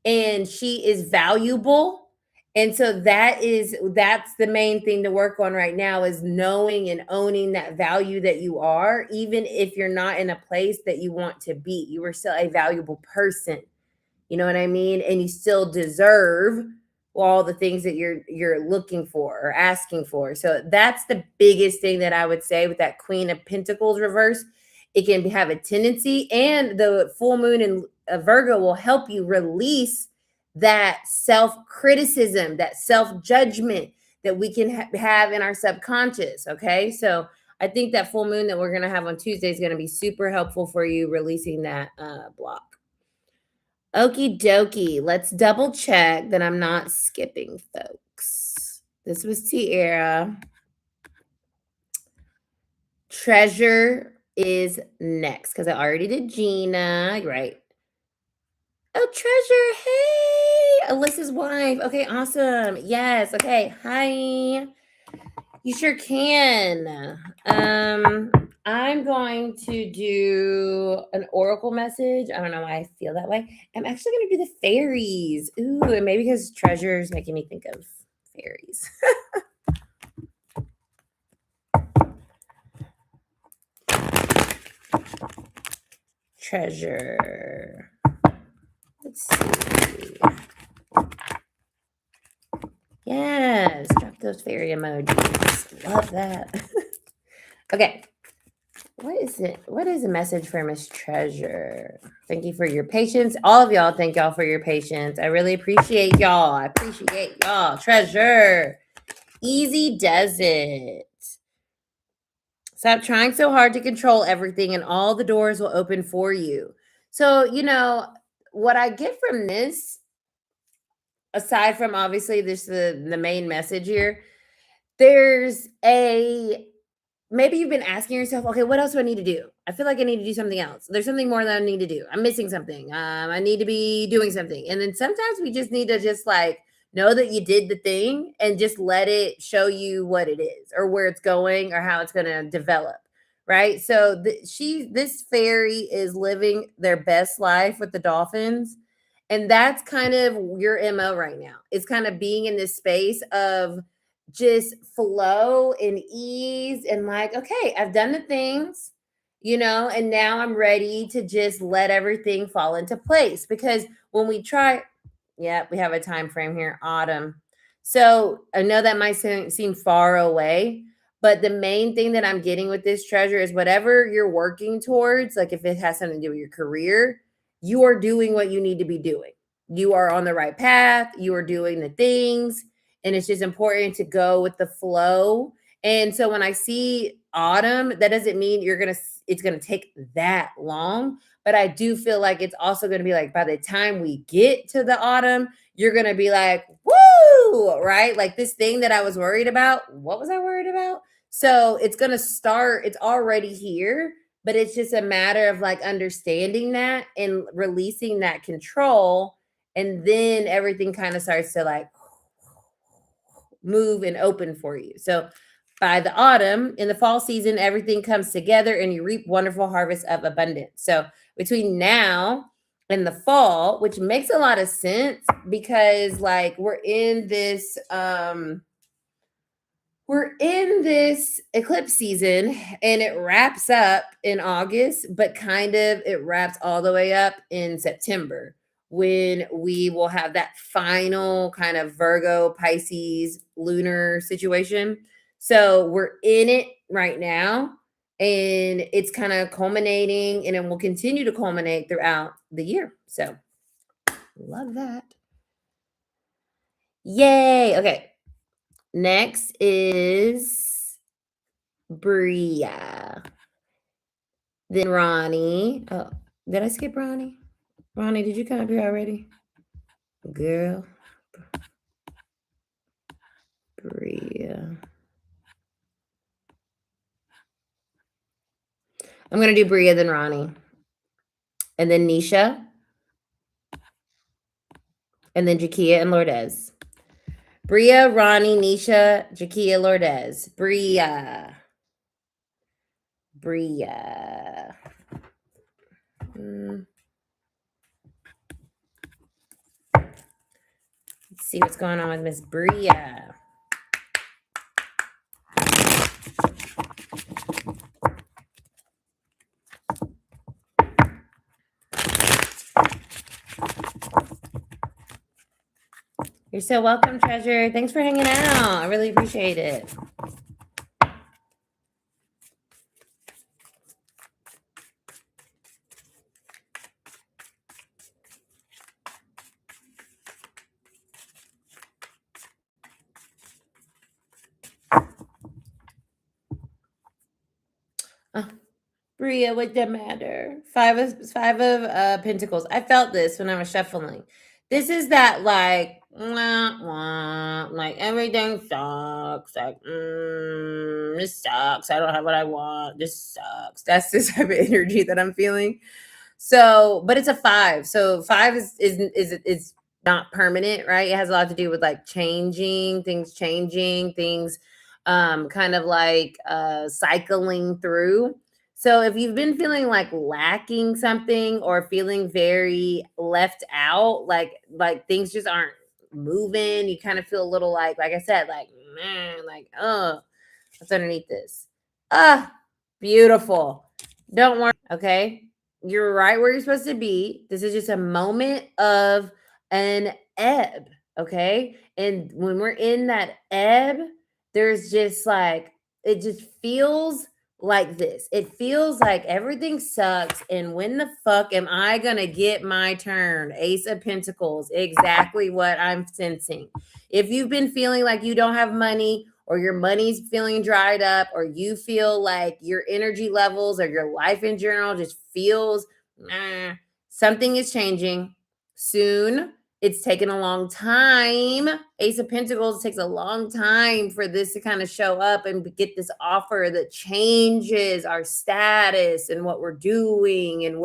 and she is valuable. And so that's the main thing to work on right now, is knowing and owning that value that you are, even if you're not in a place that you want to be. You are still a valuable person. You know what I mean? And you still deserve all the things that you're looking for or asking for. So that's the biggest thing that I would say with that Queen of Pentacles reverse. It can have a tendency, and the full moon in Virgo will help you release that self-criticism, that self-judgment that we can have in our subconscious. Okay. So I think that full moon that we're going to have on Tuesday is going to be super helpful for you releasing that block. Okie dokie. Let's double check that I'm not skipping, folks. This was Tiara. Treasure is next because I already did Gina. Right. Oh, Treasure. Hey, Alyssa's wife. Okay, awesome. Yes. Okay. Hi. You sure can. I'm going to do an oracle message. I don't know why I feel that way. I'm actually going to do the fairies. Ooh, and maybe because Treasure is making me think of fairies. Treasure. Let's see. Yes, drop those fairy emojis. Love that. Okay. What is it? What is a message for Miss Treasure? Thank you for your patience. All of y'all, thank y'all for your patience. I really appreciate y'all. I appreciate y'all. Treasure. Easy does it. Stop trying so hard to control everything and all the doors will open for you. So, what I get from this, aside from obviously this the main message here, there's maybe you've been asking yourself, okay, what else do I need to do? I feel like I need to do something else. There's something more that I need to do. I'm missing something. I need to be doing something. And then sometimes we just need to just like know that you did the thing and just let it show you what it is or where it's going or how it's going to develop. Right. So this fairy is living their best life with the dolphins. And that's kind of your MO right now. It's kind of being in this space of just flow and ease and like, okay, I've done the things, and now I'm ready to just let everything fall into place. Because when we try, yeah, we have a time frame here, autumn. So I know that might seem far away, but the main thing that I'm getting with this Treasure is whatever you're working towards, like if it has something to do with your career, you are doing what you need to be doing. You are on the right path. You are doing the things. And it's just important to go with the flow. And so when I see autumn, that doesn't mean it's going to take that long. But I do feel like it's also going to be like by the time we get to the autumn, you're going to be like, woo, right? Like this thing that I was worried about. What was I worried about? So it's going to start. It's already here, but it's just a matter of like understanding that and releasing that control. And then everything kind of starts to like move and open for you. So by the autumn, in the fall season, everything comes together and you reap wonderful harvest of abundance. So between now in the fall, which makes a lot of sense because like we're in this eclipse season and it wraps up in August, but kind of it wraps all the way up in September when we will have that final kind of Virgo Pisces lunar situation. So we're in it right now and it's kind of culminating and it will continue to culminate throughout the year. So love that. Yay. Okay. Next is Bria. Then Ronnie. Oh, did I skip Ronnie? Ronnie, did you come up here already? Girl. Bria. I'm going to do Bria, then Ronnie. And then Nisha. And then Jakia and Lourdes. Bria, Ronnie, Nisha, Jakia, Lourdes. Bria. Bria. Let's see what's going on with Miss Bria. You're so welcome, Treasure. Thanks for hanging out. I really appreciate it. Bria, what the matter? Five of Pentacles. I felt this when I was shuffling. This is that like, wah, wah, like everything sucks. Like, this sucks. I don't have what I want. This sucks. That's this type of energy that I'm feeling. So, but it's a 5. So 5 is not permanent, right? It has a lot to do with like changing things, kind of like cycling through. So if you've been feeling like lacking something or feeling very left out, like things just aren't moving, you kind of feel a little like I said, like man, like what's underneath this? Beautiful. Don't worry, okay? You're right where you're supposed to be. This is just a moment of an ebb, okay? And when we're in that ebb, there's just like it just feels like this. It feels like everything sucks. And when the fuck am I gonna get my turn? Ace of Pentacles, exactly what I'm sensing. If you've been feeling like you don't have money, or your money's feeling dried up, or you feel like your energy levels or your life in general just feels something is changing soon. It's taken a long time. Ace of Pentacles takes a long time for this to kind of show up and get this offer that changes our status and what we're doing and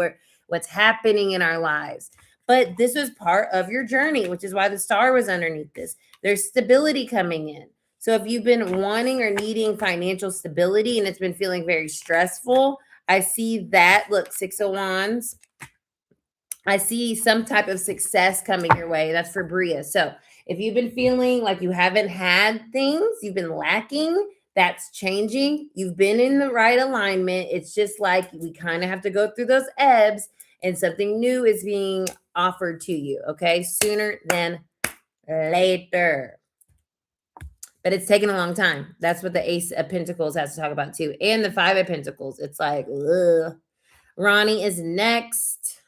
what's happening in our lives. But this was part of your journey, which is why the star was underneath this. There's stability coming in. So if you've been wanting or needing financial stability and it's been feeling very stressful, I see that. Look, 6 of Wands. I see some type of success coming your way. That's for Bria. So if you've been feeling like you haven't had things, you've been lacking, that's changing. You've been in the right alignment. It's just like we kind of have to go through those ebbs and something new is being offered to you, okay? Sooner than later. But it's taken a long time. That's what the Ace of Pentacles has to talk about too. And the 5 of Pentacles. It's like, ugh. Ronnie is next.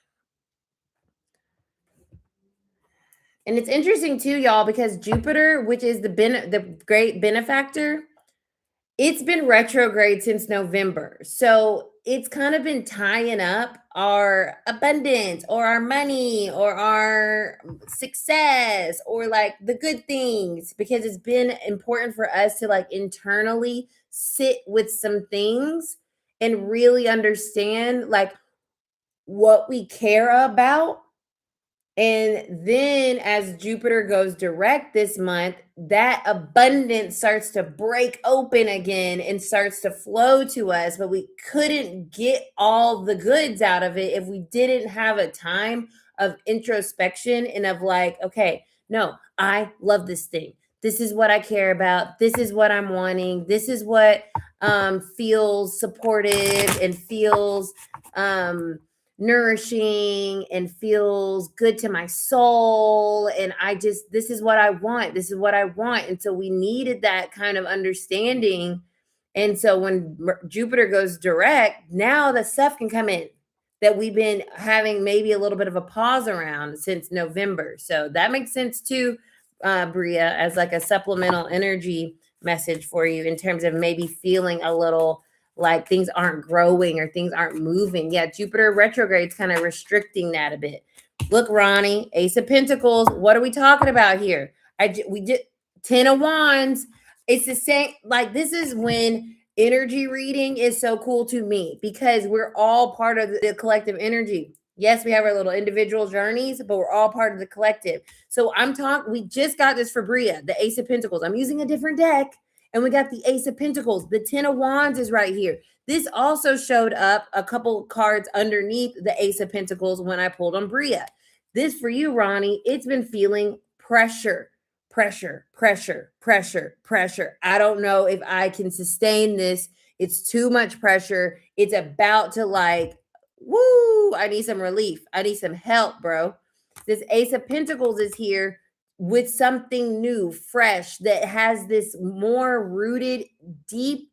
And it's interesting too, y'all, because Jupiter, which is the great benefactor, it's been retrograde since November. So it's kind of been tying up our abundance or our money or our success or like the good things, because it's been important for us to like internally sit with some things and really understand like what we care about And then as Jupiter goes direct this month, that abundance starts to break open again and starts to flow to us. But we couldn't get all the goods out of it if we didn't have a time of introspection and of like, okay, no, I love this thing. This is what I care about. This is what I'm wanting. This is what feels supportive and feels nourishing and feels good to my soul. And this is what I want. This is what I want. And so we needed that kind of understanding. And so when Jupiter goes direct, now the stuff can come in that we've been having maybe a little bit of a pause around since November. So that makes sense too, Bria, as like a supplemental energy message for you in terms of maybe feeling a little like things aren't growing or things aren't moving. Yeah, Jupiter retrograde's kind of restricting that a bit. Look, Ronnie, Ace of Pentacles. What are we talking about here? We did 10 of Wands. It's the same. Like, this is when energy reading is so cool to me because we're all part of the collective energy. Yes, we have our little individual journeys, but we're all part of the collective. So we just got this for Bria, the Ace of Pentacles. I'm using a different deck. And we got the Ace of Pentacles. The 10 of Wands is right here. This also showed up a couple cards underneath the Ace of Pentacles when I pulled on Bria. This for you, Ronnie, it's been feeling pressure. I don't know if I can sustain this. It's too much pressure. It's about to I need some relief. I need some help, bro. This Ace of Pentacles is here with something new, fresh, that has this more rooted, deeply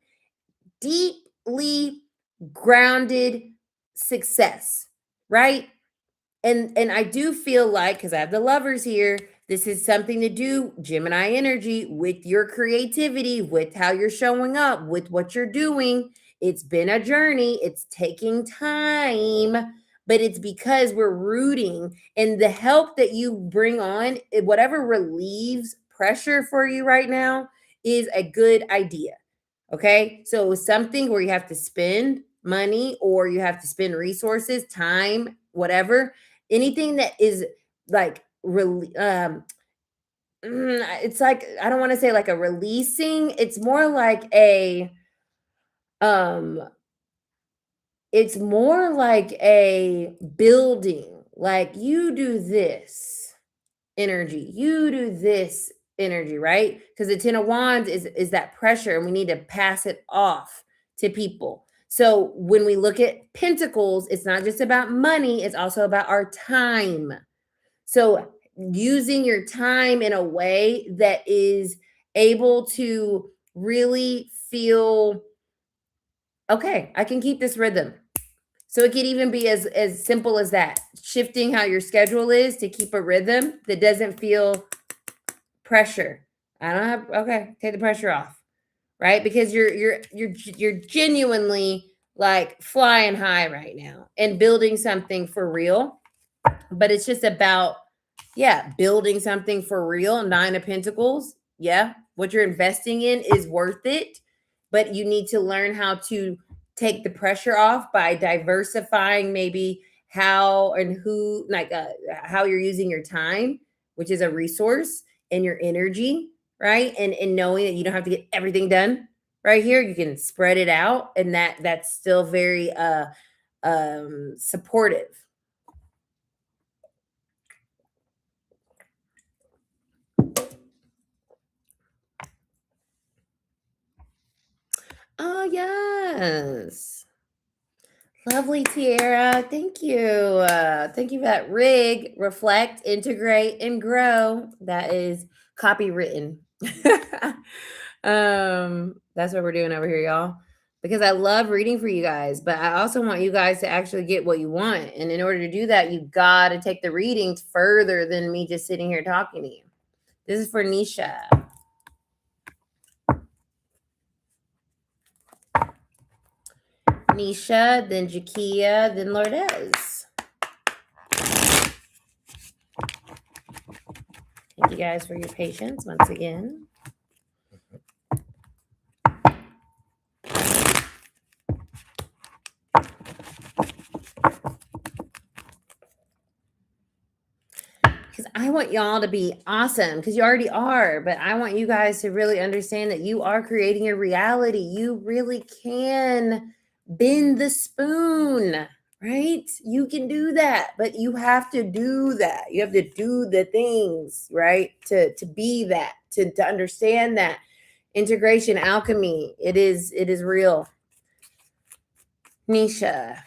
grounded success, right? And I do feel like, because I have the Lovers here, this is something to do, Gemini energy, with your creativity, with how you're showing up, with what you're doing. It's been a journey. It's taking time, but it's because we're rooting, and the help that you bring on, whatever relieves pressure for you right now, is a good idea. Okay. So something where you have to spend money or you have to spend resources, time, whatever, anything that is like it's like, I don't want to say like a releasing, it's more like a building. Like, you do this energy, you do this energy, right? Because the 10 of Wands is that pressure, and we need to pass it off to people. So when we look at Pentacles, it's not just about money, it's also about our time. So using your time in a way that is able to really feel, okay, I can keep this rhythm. So it could even be as simple as that, shifting how your schedule is to keep a rhythm that doesn't feel pressure. Okay, take the pressure off, right? Because you're genuinely like flying high right now and building something for real. But it's just about, building something for real. 9 of Pentacles. Yeah, what you're investing in is worth it, but you need to learn how to take the pressure off by diversifying maybe how and who, how you're using your time, which is a resource, and your energy, right? And knowing that you don't have to get everything done right here. You can spread it out, and that's still very supportive. Oh, yes. Lovely, Tiara. Thank you. Thank you for that. Rig, reflect, integrate, and grow. That is copywritten. That's what we're doing over here, y'all. Because I love reading for you guys, but I also want you guys to actually get what you want. And in order to do that, you got to take the readings further than me just sitting here talking to you. This is for Nisha. Nisha, then Jakia, then Lourdes. Thank you guys for your patience once again. Because I want y'all to be awesome, because you already are. But I want you guys to really understand that you are creating your reality. You really can bend the spoon, right? You can do that, but you have to do that. You have to do the things, right? To be that, to understand that. Integration, alchemy, it is real. Nisha.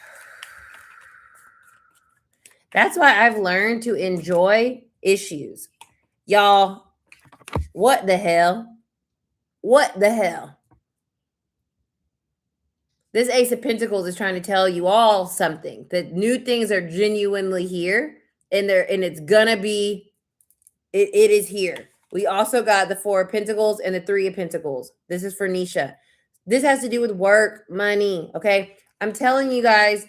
That's why I've learned to enjoy issues. Y'all, what the hell? What the hell? This Ace of Pentacles is trying to tell you all something. That new things are genuinely here, and it's gonna be, it is here. We also got the Four of Pentacles and the Three of Pentacles. This is for Nisha. This has to do with work, money, okay? I'm telling you guys,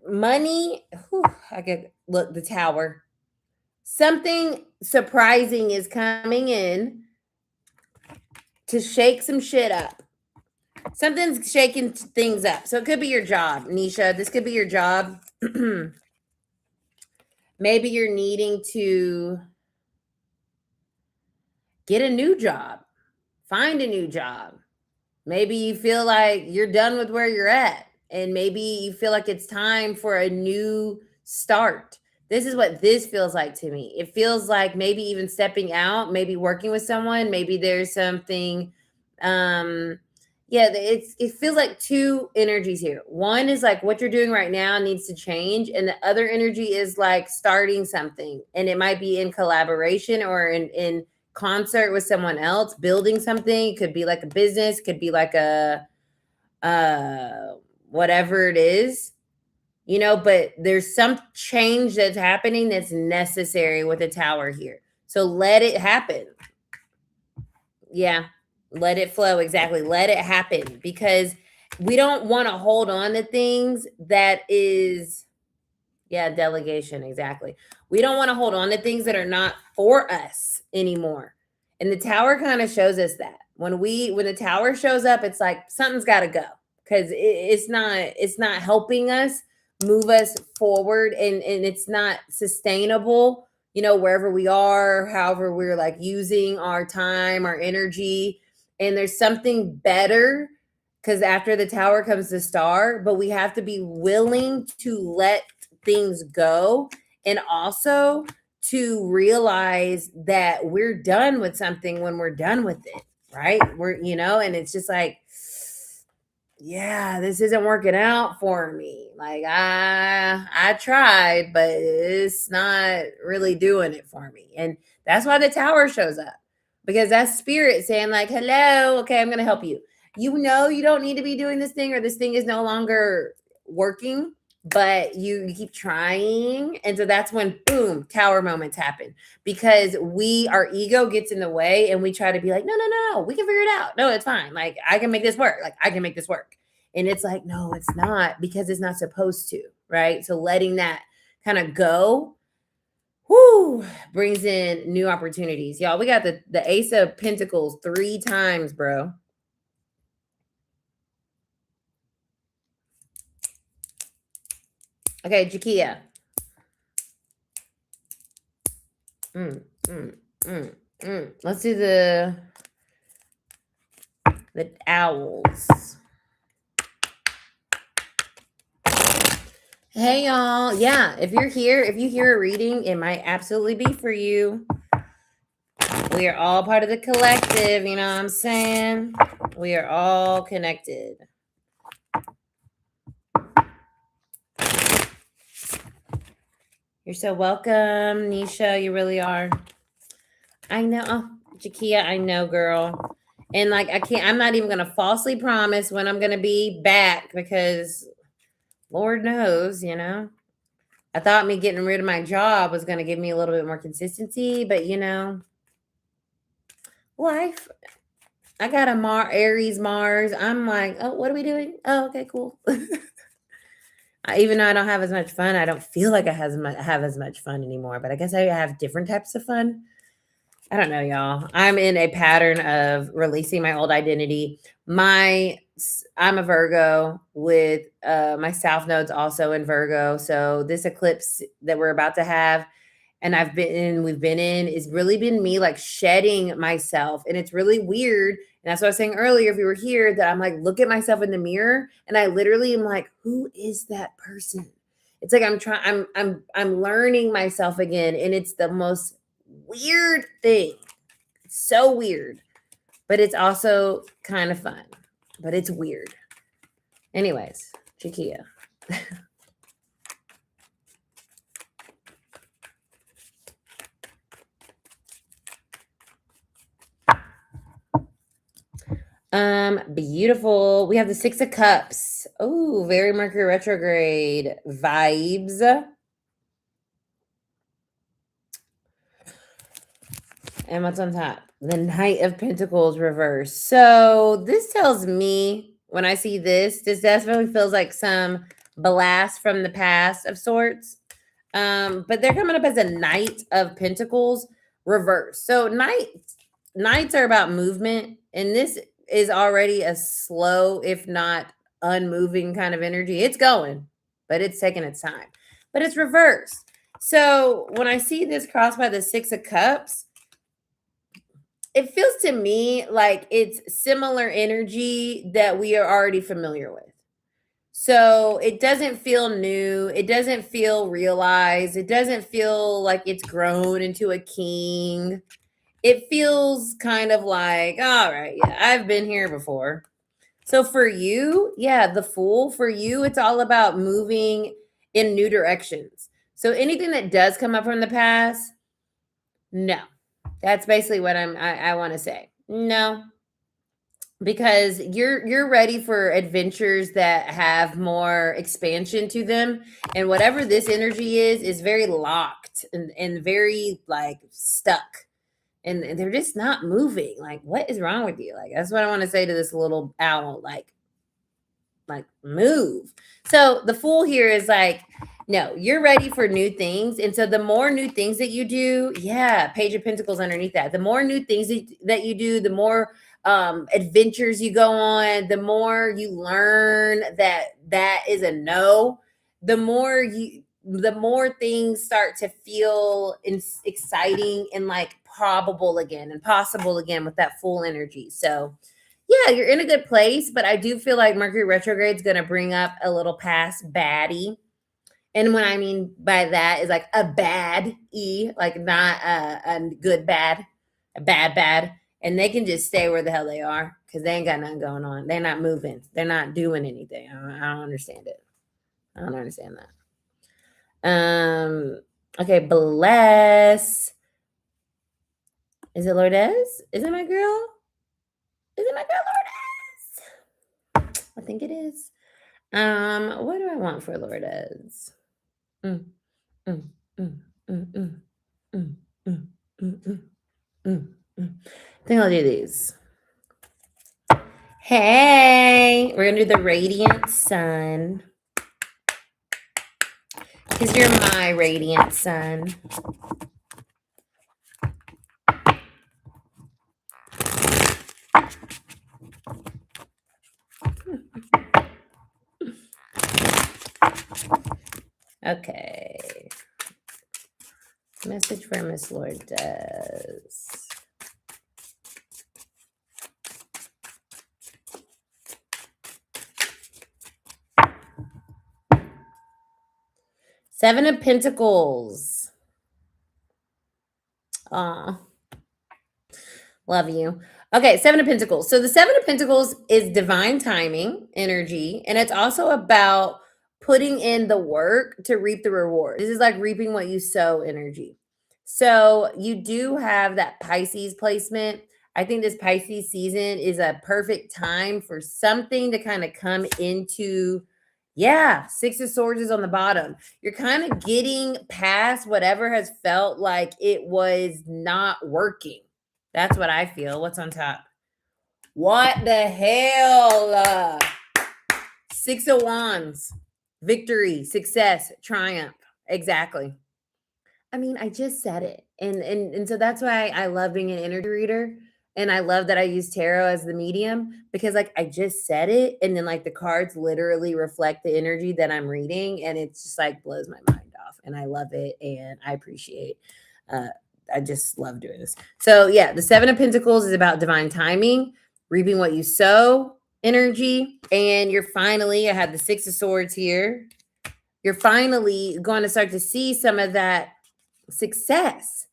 money, I get, look, the Tower. Something surprising is coming in to shake some shit up. Something's shaking things up. So it could be your job, Nisha. This could be your job. Maybe you're needing to get a new job, find a new job. Maybe you feel like you're done with where you're at, and maybe you feel like it's time for a new start. This is what this feels like to me. It feels like maybe even stepping out, maybe working with someone, maybe there's something, it feels like two energies here. One is like what you're doing right now needs to change, and the other energy is like starting something, and it might be in collaboration or in concert with someone else, building something. It could be like a business, could be like a whatever it is, you know, but there's some change that's happening that's necessary with the Tower here. So let it happen. Yeah, let it flow. Exactly. Let it happen, because we don't want to hold on to things that is, delegation. Exactly. We don't want to hold on to things that are not for us anymore. And the Tower kind of shows us that when the Tower shows up, it's like something's got to go, because it's not helping us move us forward, and it's not sustainable, you know, wherever we are, however we're like using our time, our energy. And there's something better, because after the Tower comes the Star, but we have to be willing to let things go, and also to realize that we're done with something when we're done with it, right? We're, you know, and it's just like, yeah, this isn't working out for me. Like I tried, but it's not really doing it for me. And that's why the Tower shows up, because that's spirit saying like, hello, okay, I'm going to help you. You know, you don't need to be doing this thing, or this thing is no longer working, but you keep trying. And so that's when, boom, Tower moments happen, because our ego gets in the way, and we try to be like, no, we can figure it out. No, it's fine. Like, I can make this work. Like, I can make this work. And it's like, no, it's not, because it's not supposed to, right? So letting that kind of go, brings in new opportunities. Y'all, we got the Ace of Pentacles 3 times, bro. Okay, Jakia. Let's do the owls. Hey, y'all. Yeah, if you hear a reading, it might absolutely be for you. We are all part of the collective, you know what I'm saying? We are all connected. You're so welcome, Nisha. You really are. I know. Oh, Jakia, I know, girl. And like, I'm not even going to falsely promise when I'm going to be back, because Lord knows, you know, I thought me getting rid of my job was going to give me a little bit more consistency, but you know, life. I got a Aries Mars. I'm like, oh, what are we doing? Oh, okay, cool. Even though I don't have as much fun, I don't feel like I have as much fun anymore. But I guess I have different types of fun. I don't know, y'all. I'm in a pattern of releasing my old identity. I'm a Virgo with my South node's also in Virgo. So this eclipse that we're about to have and we've been in, is really been me like shedding myself. And it's really weird. And that's what I was saying earlier, if you were here, that I'm like, look at myself in the mirror. And I literally am like, who is that person? It's like I'm learning myself again. And it's the most weird thing. It's so weird. But it's also kind of fun. But it's weird. Anyways, Chiquilla. Beautiful. We have the Six of Cups. Oh, very Mercury retrograde vibes. And what's on top? The Knight of Pentacles reverse. So this tells me when I see this definitely feels like some blast from the past of sorts. But they're coming up as a Knight of Pentacles reverse. So knights are about movement, and this is already a slow, if not unmoving kind of energy. It's going, but it's taking its time. But it's reversed. So when I see this crossed by the Six of Cups, it feels to me like it's similar energy that we are already familiar with. So it doesn't feel new. It doesn't feel realized. It doesn't feel like it's grown into a king. It feels kind of like, all right, yeah, I've been here before. So for you, yeah, the Fool, for you, it's all about moving in new directions. So anything that does come up from the past, no. That's basically what I want to say. No, because you're ready for adventures that have more expansion to them, and whatever this energy is very locked and very like stuck, and they're just not moving. Like, what is wrong with you? Like, that's what I want to say to this little owl. Like move. So the Fool here is like, no, you're ready for new things. And so the more new things that you do, yeah, Page of Pentacles underneath that. The more new things that you do, the more adventures you go on, the more you learn that is a no, the more things start to feel exciting and like probable again and possible again with that Fool energy. So yeah, you're in a good place, but I do feel like Mercury retrograde is going to bring up a little past baddie. And what I mean by that is like a bad E, like not a good bad, a bad. And they can just stay where the hell they are because they ain't got nothing going on. They're not moving. They're not doing anything. I don't understand it. I don't understand that. Okay, Bless. Is it Lourdes? Is it my girl? Is it my girl Lourdes? I think it is. What do I want for Lourdes? I think I'll do these. Hey, we're gonna do the Radiant Sun. Because you're my Radiant Sun. Okay. Message for Miss Lourdes. Seven of Pentacles. Aw. Love you. Okay, Seven of Pentacles. So the Seven of Pentacles is divine timing energy, and it's also about putting in the work to reap the reward. This is like reaping what you sow energy. So you do have that Pisces placement. I think this Pisces season is a perfect time for something to kind of come into, yeah, Six of Swords is on the bottom. You're kind of getting past whatever has felt like it was not working. That's what I feel. What's on top? What the hell? Six of Wands. Victory, success, triumph. Exactly. I mean, I just said it. And so that's why I love being an energy reader. And I love that I use tarot as the medium because like I just said it and then like the cards literally reflect the energy that I'm reading and it's just like blows my mind off and I love it and I appreciate uh I just love doing this. So yeah, the 7 of Pentacles is about divine timing, reaping what you sow energy, and you're finally, I had the 6 of Swords here. You're finally going to start to see some of that success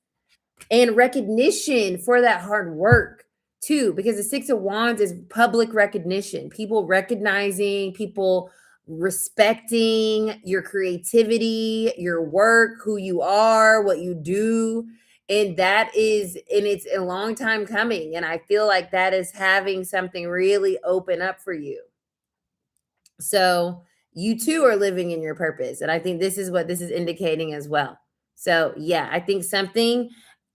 and recognition for that hard work too, because the 6 of Wands is public recognition, people recognizing, people respecting your creativity, your work, who you are, what you do. And that is, and it's a long time coming. And I feel like that is having something really open up for you. So you too are living in your purpose. And I think this is what this is indicating as well. So yeah, I think something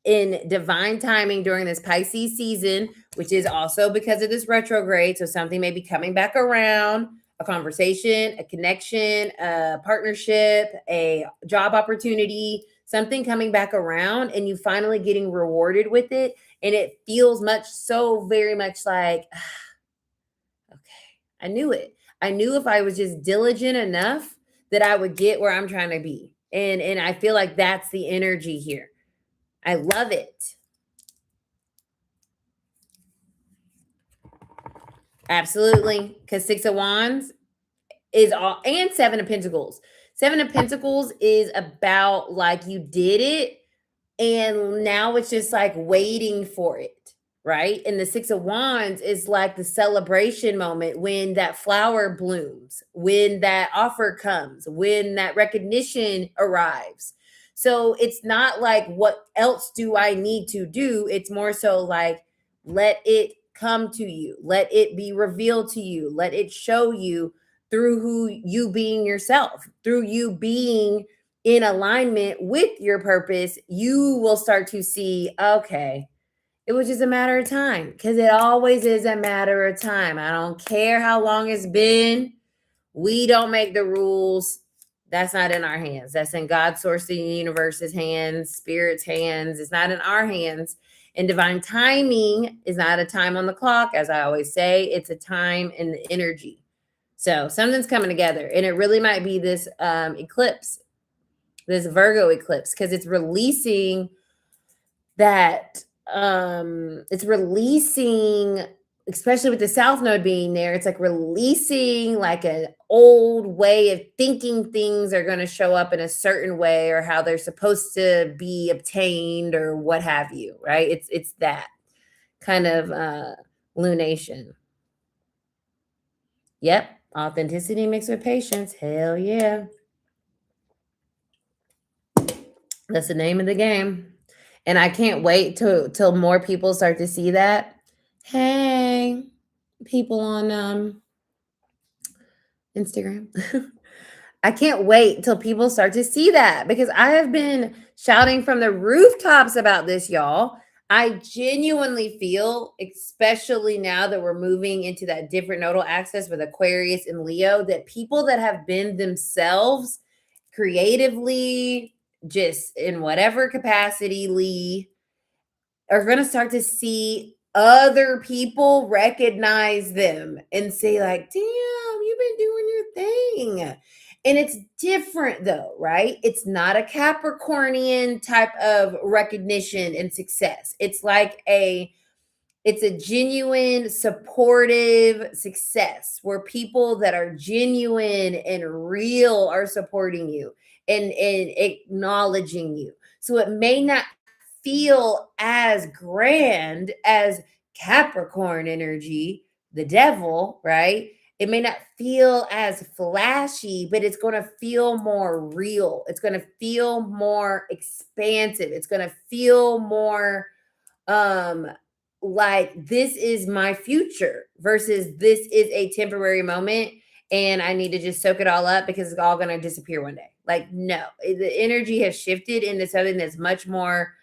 in divine timing during this Pisces season, which is also because of this retrograde. So something may be coming back around, a conversation, a connection, a partnership, a job opportunity, something coming back around and you finally getting rewarded with it. And it feels so very much like, okay, I knew it. I knew if I was just diligent enough that I would get where I'm trying to be. And I feel like that's the energy here. I love it. Absolutely. Because 6 of Wands is all, and 7 of Pentacles. 7 of Pentacles is about like you did it and now it's just like waiting for it. Right. And the 6 of Wands is like the celebration moment when that flower blooms, when that offer comes, when that recognition arrives. So it's not like, what else do I need to do? It's more so like, let it come to you, let it be revealed to you, let it show you through who you being yourself, through you being in alignment with your purpose. You will start to see, okay, it was just a matter of time, because it always is a matter of time. I don't care how long it's been. We don't make the rules. That's not in our hands. That's in God's source, the universe's hands, spirit's hands. It's not in our hands. And divine timing is not a time on the clock. As I always say, it's a time in the energy. So something's coming together, and it really might be this eclipse, this Virgo eclipse, because it's releasing that it's releasing, especially with the South Node being there, it's like releasing like an old way of thinking things are going to show up in a certain way or how they're supposed to be obtained or what have you, right? It's that kind of lunation. Yep. Authenticity mixed with patience. Hell yeah. That's the name of the game. And I can't wait till more people start to see that. Hey, people on Instagram. I can't wait till people start to see that, because I have been shouting from the rooftops about this, y'all. I genuinely feel, especially now that we're moving into that different nodal axis with Aquarius and Leo, that people that have been themselves creatively, just in whatever capacity, are going to start to see other people recognize them and say like, damn, you've been doing your thing. And it's different though, right? It's not a Capricornian type of recognition and success. It's like it's a genuine, supportive success where people that are genuine and real are supporting you and acknowledging you. So it may not feel as grand as Capricorn energy, the devil, right? It may not feel as flashy, but it's going to feel more real. It's going to feel more expansive. It's going to feel more like this is my future versus this is a temporary moment and I need to just soak it all up because it's all going to disappear one day. Like, no, the energy has shifted into something that's much more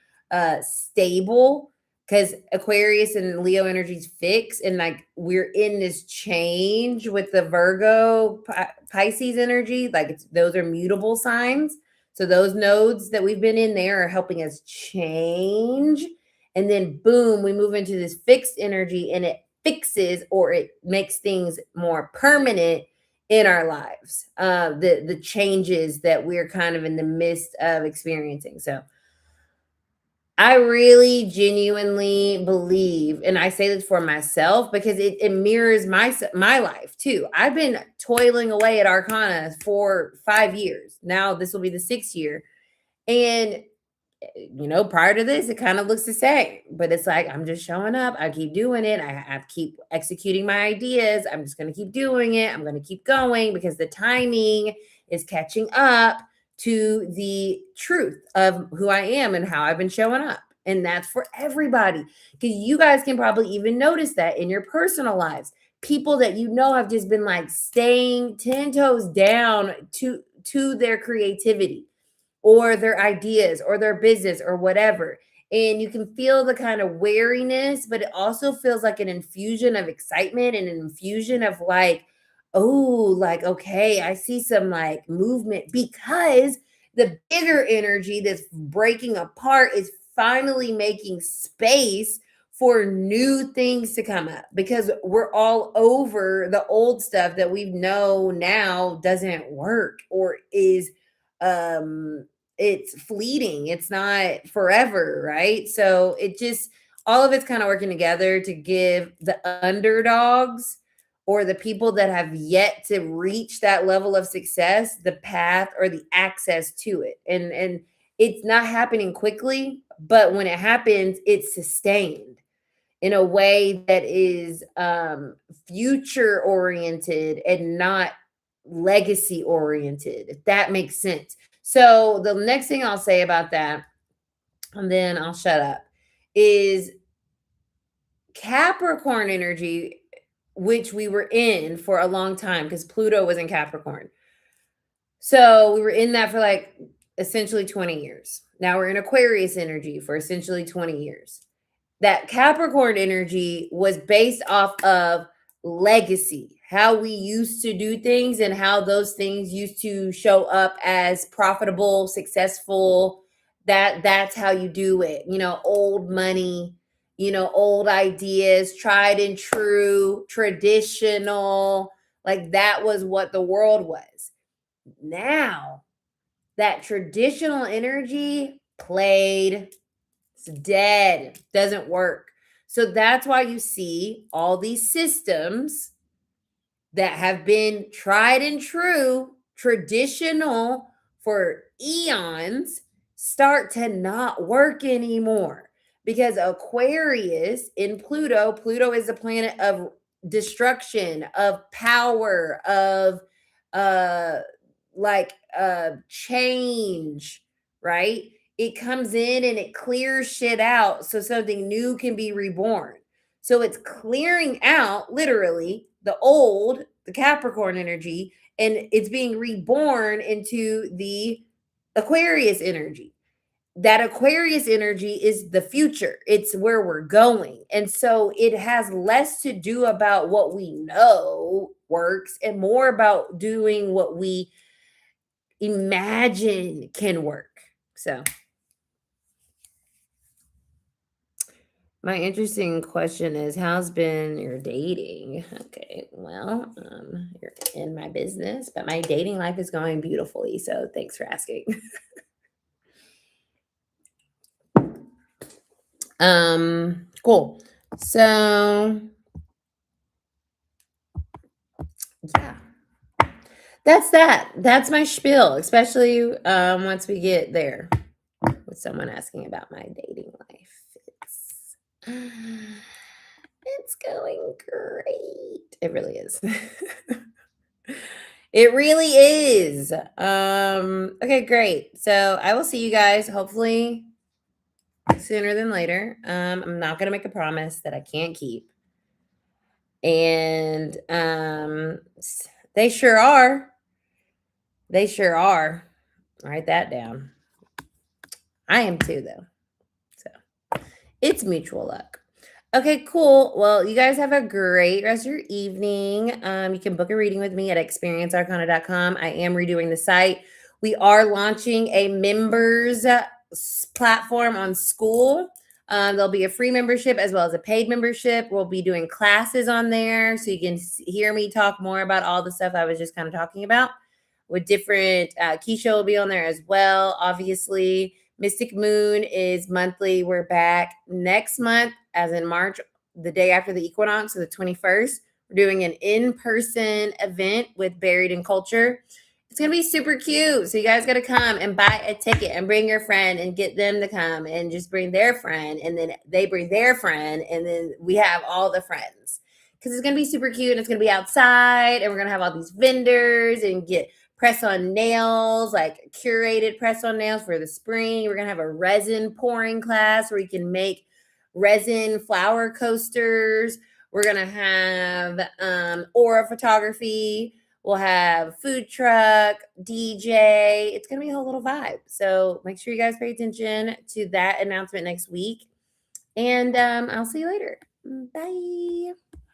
stable, because Aquarius and Leo energies fix, and like we're in this change with the Virgo Pisces energy. Like those are mutable signs. So those nodes that we've been in there are helping us change. And then boom, we move into this fixed energy and it fixes or it makes things more permanent in our lives. The changes that we're kind of in the midst of experiencing. So I really genuinely believe, and I say this for myself because it mirrors my life too. I've been toiling away at Arcana for 5 years. Now this will be the 6th year. And prior to this, it kind of looks the same, but it's like, I'm just showing up. I keep doing it. I keep executing my ideas. I'm just going to keep doing it. I'm going to keep going because the timing is catching up to the truth of who I am and how I've been showing up. And that's for everybody, because you guys can probably even notice that in your personal lives. People that have just been like staying 10 toes down to their creativity or their ideas or their business or whatever. And you can feel the kind of wariness, but it also feels like an infusion of excitement and an infusion of like, oh, like, okay, I see some like movement, because the bigger energy that's breaking apart is finally making space for new things to come up, because we're all over the old stuff that we know now doesn't work or is it's fleeting. It's not forever, right? So it just, all of it's kind of working together to give the underdogs or the people that have yet to reach that level of success the path or the access to it. And it's not happening quickly, but when it happens, it's sustained in a way that is future oriented and not legacy oriented, if that makes sense. So the next thing I'll say about that, and then I'll shut up, is Capricorn energy, which we were in for a long time because Pluto was in Capricorn. So we were in that for like essentially 20 years. Now we're in Aquarius energy for essentially 20 years. That Capricorn energy was based off of legacy, how we used to do things and how those things used to show up as profitable, successful. That's how you do it. Old money, old ideas, tried and true, traditional. Like that was what the world was. Now, that traditional energy played, it's dead, doesn't work. So that's why you see all these systems that have been tried and true, traditional for eons, start to not work anymore. Because Aquarius in Pluto is a planet of destruction, of power, of change, right? It comes in and it clears shit out so something new can be reborn. So it's clearing out literally the Capricorn energy, and it's being reborn into the Aquarius energy. That Aquarius energy is the future. It's where we're going. And so it has less to do about what we know works and more about doing what we imagine can work. So my interesting question is, how's been your dating? Okay, well, you're in my business, but my dating life is going beautifully. So thanks for asking. Cool. So yeah, that's that. That's my spiel, especially once we get there with someone asking about my dating life. It's going great. It really is. It really is. Okay, great. So I will see you guys hopefully sooner than later. I'm not gonna make a promise that I can't keep. And they sure are. They sure are. Write that down. I am too, though. So it's mutual luck. Okay, cool. Well, you guys have a great rest of your evening. You can book a reading with me at experiencearcana.com. I am redoing the site. We are launching a members platform on School. There'll be a free membership as well as a paid membership. We'll be doing classes on there so you can hear me talk more about all the stuff I was just kind of talking about. With different, Keisha will be on there as well, obviously. Mystic Moon is monthly. We're back next month, as in March, the day after the equinox, so the 21st. We're doing an in-person event with Buried in Culture. It's going to be super cute. So you guys got to come and buy a ticket and bring your friend and get them to come and just bring their friend. And then they bring their friend. And then we have all the friends. Because it's going to be super cute and it's going to be outside. And we're going to have all these vendors and get press-on nails, like curated press-on nails for the spring. We're going to have a resin pouring class where you can make resin flower coasters. We're going to have aura photography. We'll have food truck, DJ. It's going to be a whole little vibe. So make sure you guys pay attention to that announcement next week. And I'll see you later. Bye.